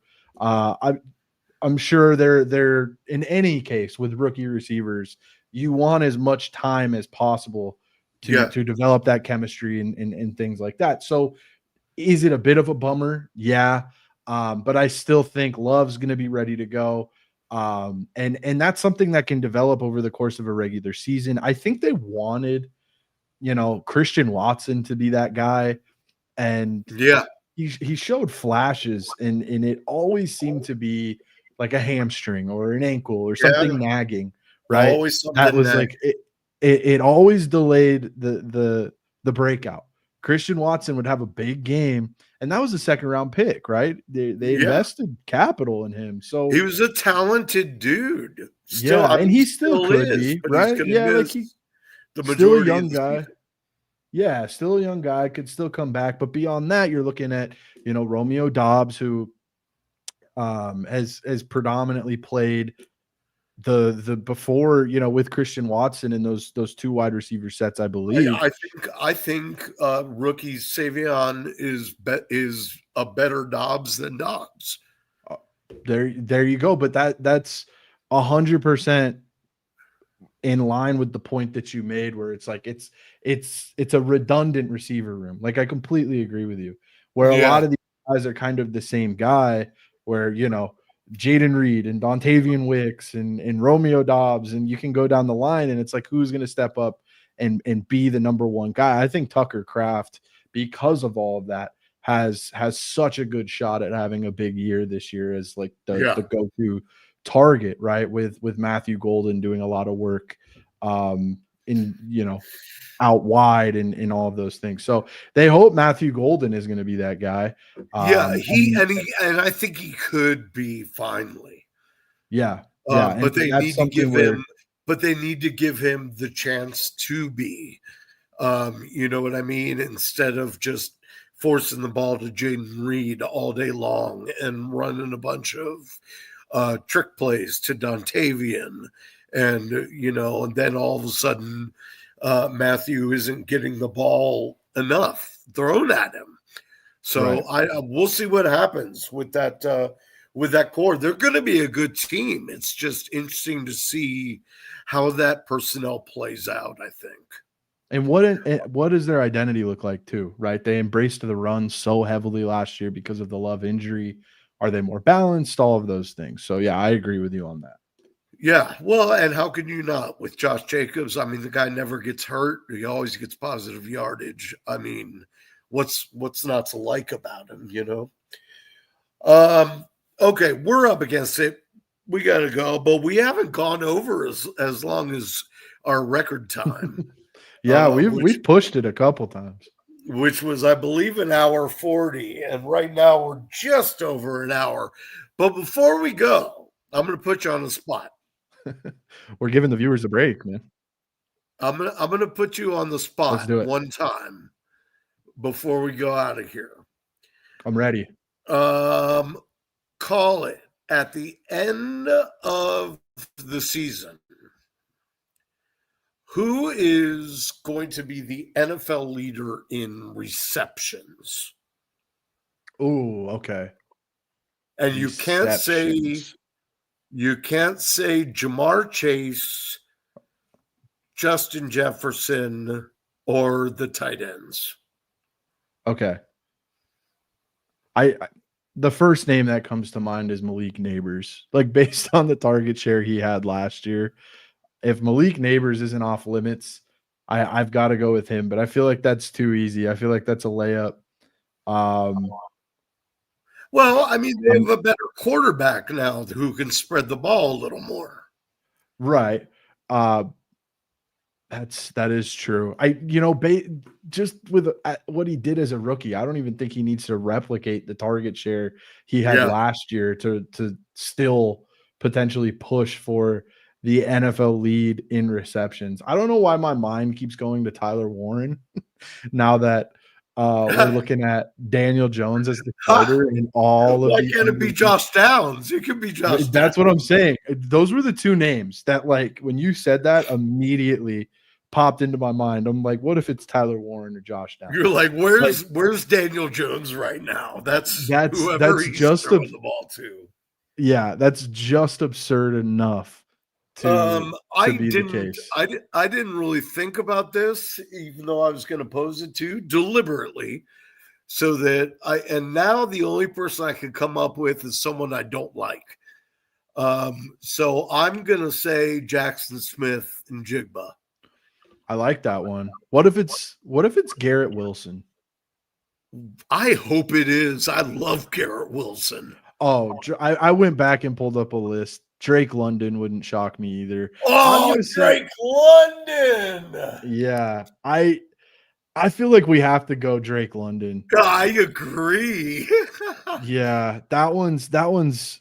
S2: I'm sure they're in any case with rookie receivers, you want as much time as possible to develop that chemistry and things like that. So is it a bit of a bummer? Yeah. But I still think Love's going to be ready to go. And that's something that can develop over the course of a regular season. I think they wanted, Christian Watson to be that guy. And he showed flashes and it always seemed to be like a hamstring or an ankle or something nagging, right?
S1: Always something
S2: that was like it always delayed the breakout. Christian Watson would have a big game, and that was a second round pick, right? They invested capital in him, so
S1: he was a talented dude.
S2: Still, and he still could be, right? Yeah, like the majority still a young guy. Season. Yeah, still a young guy, could still come back. But beyond that, you're looking at, Romeo Doubs, who has predominantly played the before, with Christian Watson and those two wide receiver sets, I believe.
S1: I think rookie TreVeyon is a better Doubs than Doubs.
S2: There you go. But that's 100% in line with the point that you made, where it's like it's a redundant receiver room. Like, I completely agree with you. Where a lot of these guys are kind of the same guy, where Jaden Reed and Dontavian Wicks and Romeo Doubs, and you can go down the line, and it's like, who's going to step up and be the number one guy? I think Tucker Kraft, because of all of that, has such a good shot at having a big year this year as like the go-to target, right? With Matthew Golden doing a lot of work out wide and all of those things. So they hope Matthew Golden is going to be that guy.
S1: And I think he could be finally.
S2: Yeah.
S1: But they need to give him the chance to be. You know what I mean? Instead of just forcing the ball to Jaden Reed all day long and running a bunch of trick plays to Dontavian, and and then all of a sudden Matthew isn't getting the ball enough thrown at him. So we'll see what happens with that core. They're going to be a good team. It's just interesting to see how that personnel plays out, I think.
S2: And what does their identity look like too, right? They embraced the run so heavily last year because of the Love injury. Are they more balanced? All of those things. So yeah, I agree with you on that.
S1: Yeah, well, and how can you not with Josh Jacobs? I mean, the guy never gets hurt. He always gets positive yardage. I mean, what's not to like about him, Okay, we're up against it. We got to go, but we haven't gone over as long as our record time.
S2: Yeah, we've pushed it a couple times.
S1: Which was, I believe, an hour 40, and right now we're just over an hour. But before we go, I'm going to put you on the spot.
S2: We're giving the viewers a break, man.
S1: I'm gonna put you on the spot.
S2: Let's do it
S1: one time before we go out of here.
S2: I'm ready.
S1: Call it at the end of the season. Who is going to be the NFL leader in receptions?
S2: Oh, okay.
S1: And you can't say Jamar Chase, Justin Jefferson, or the tight ends.
S2: Okay. The first name that comes to mind is Malik Neighbors. Like, based on the target share he had last year, if Malik Neighbors isn't off limits, I've got to go with him. But I feel like that's too easy. I feel like that's a layup.
S1: Well, I mean, they have a better quarterback now who can spread the ball a little more.
S2: Right. That is true. Just with what he did as a rookie, I don't even think he needs to replicate the target share he had last year to still potentially push for the NFL lead in receptions. I don't know why my mind keeps going to Tyler Warren now that we're looking at Daniel Jones as the starter in all of
S1: Why can't it be Josh Downs? It could be Josh Downs.
S2: That's what I'm saying. Those were the two names that, like, when you said that, immediately popped into my mind. I'm like, what if it's Tyler Warren or Josh Downs?
S1: You're like, where's Daniel Jones right now? That's whoever he's
S2: just
S1: throwing the ball to.
S2: Yeah, that's just absurd enough to
S1: I
S2: be the
S1: didn't,
S2: case.
S1: I didn't really think about this, even though I was going to pose it to you deliberately, so that and now the only person I can come up with is someone I don't like. So I'm going to say Jackson Smith and Jigba.
S2: I like that one. What if it's Garrett Wilson?
S1: I hope it is. I love Garrett Wilson.
S2: Oh, I went back and pulled up a list. Drake London wouldn't shock me either.
S1: Oh, Drake London.
S2: Yeah, I feel like we have to go Drake London.
S1: I agree.
S2: Yeah, that one's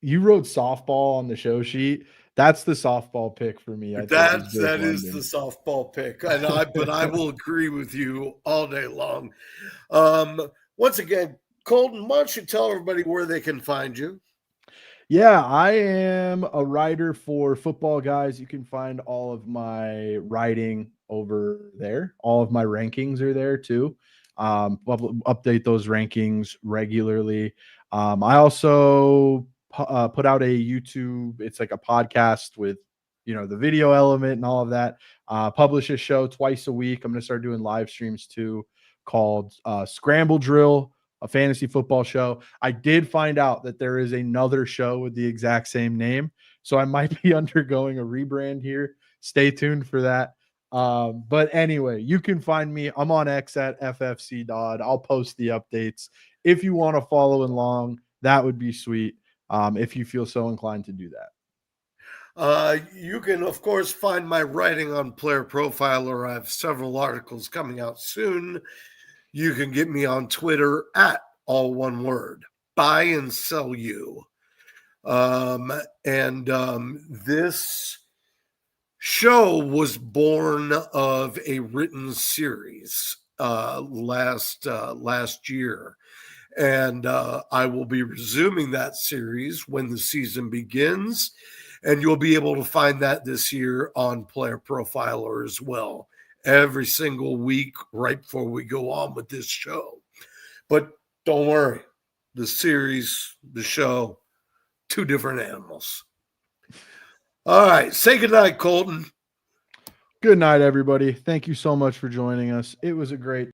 S2: you wrote softball on the show sheet. That's the softball pick for me.
S1: That is the softball pick. But I will agree with you all day long. Once again, Colton, why don't you tell everybody where they can find you?
S2: Yeah, I am a writer for Football Guys. You can find all of my writing over there. All of my rankings are there too. Update those rankings regularly. I also put out a YouTube. It's like a podcast with, the video element and all of that. Publish a show twice a week. I'm going to start doing live streams too, called Scramble Drill, a fantasy football show. I did find out that there is another show with the exact same name, so I might be undergoing a rebrand here. Stay tuned for that. But anyway, you can find me. I'm on X at FFC Dodd. I'll post the updates. If you want to follow along, that would be sweet. If you feel so inclined to do that.
S1: You can, of course, find my writing on Player Profiler. I have several articles coming out soon. You can get me on Twitter at all one word, buy and sell you. This show was born of a written series last year. And I will be resuming that series when the season begins. And you'll be able to find that this year on Player Profiler as well, every single week right before we go on with this show. But don't worry, the series, the show, two different animals. All right, say goodnight, Colton.
S2: Good night, everybody. Thank you so much for joining us. It was a great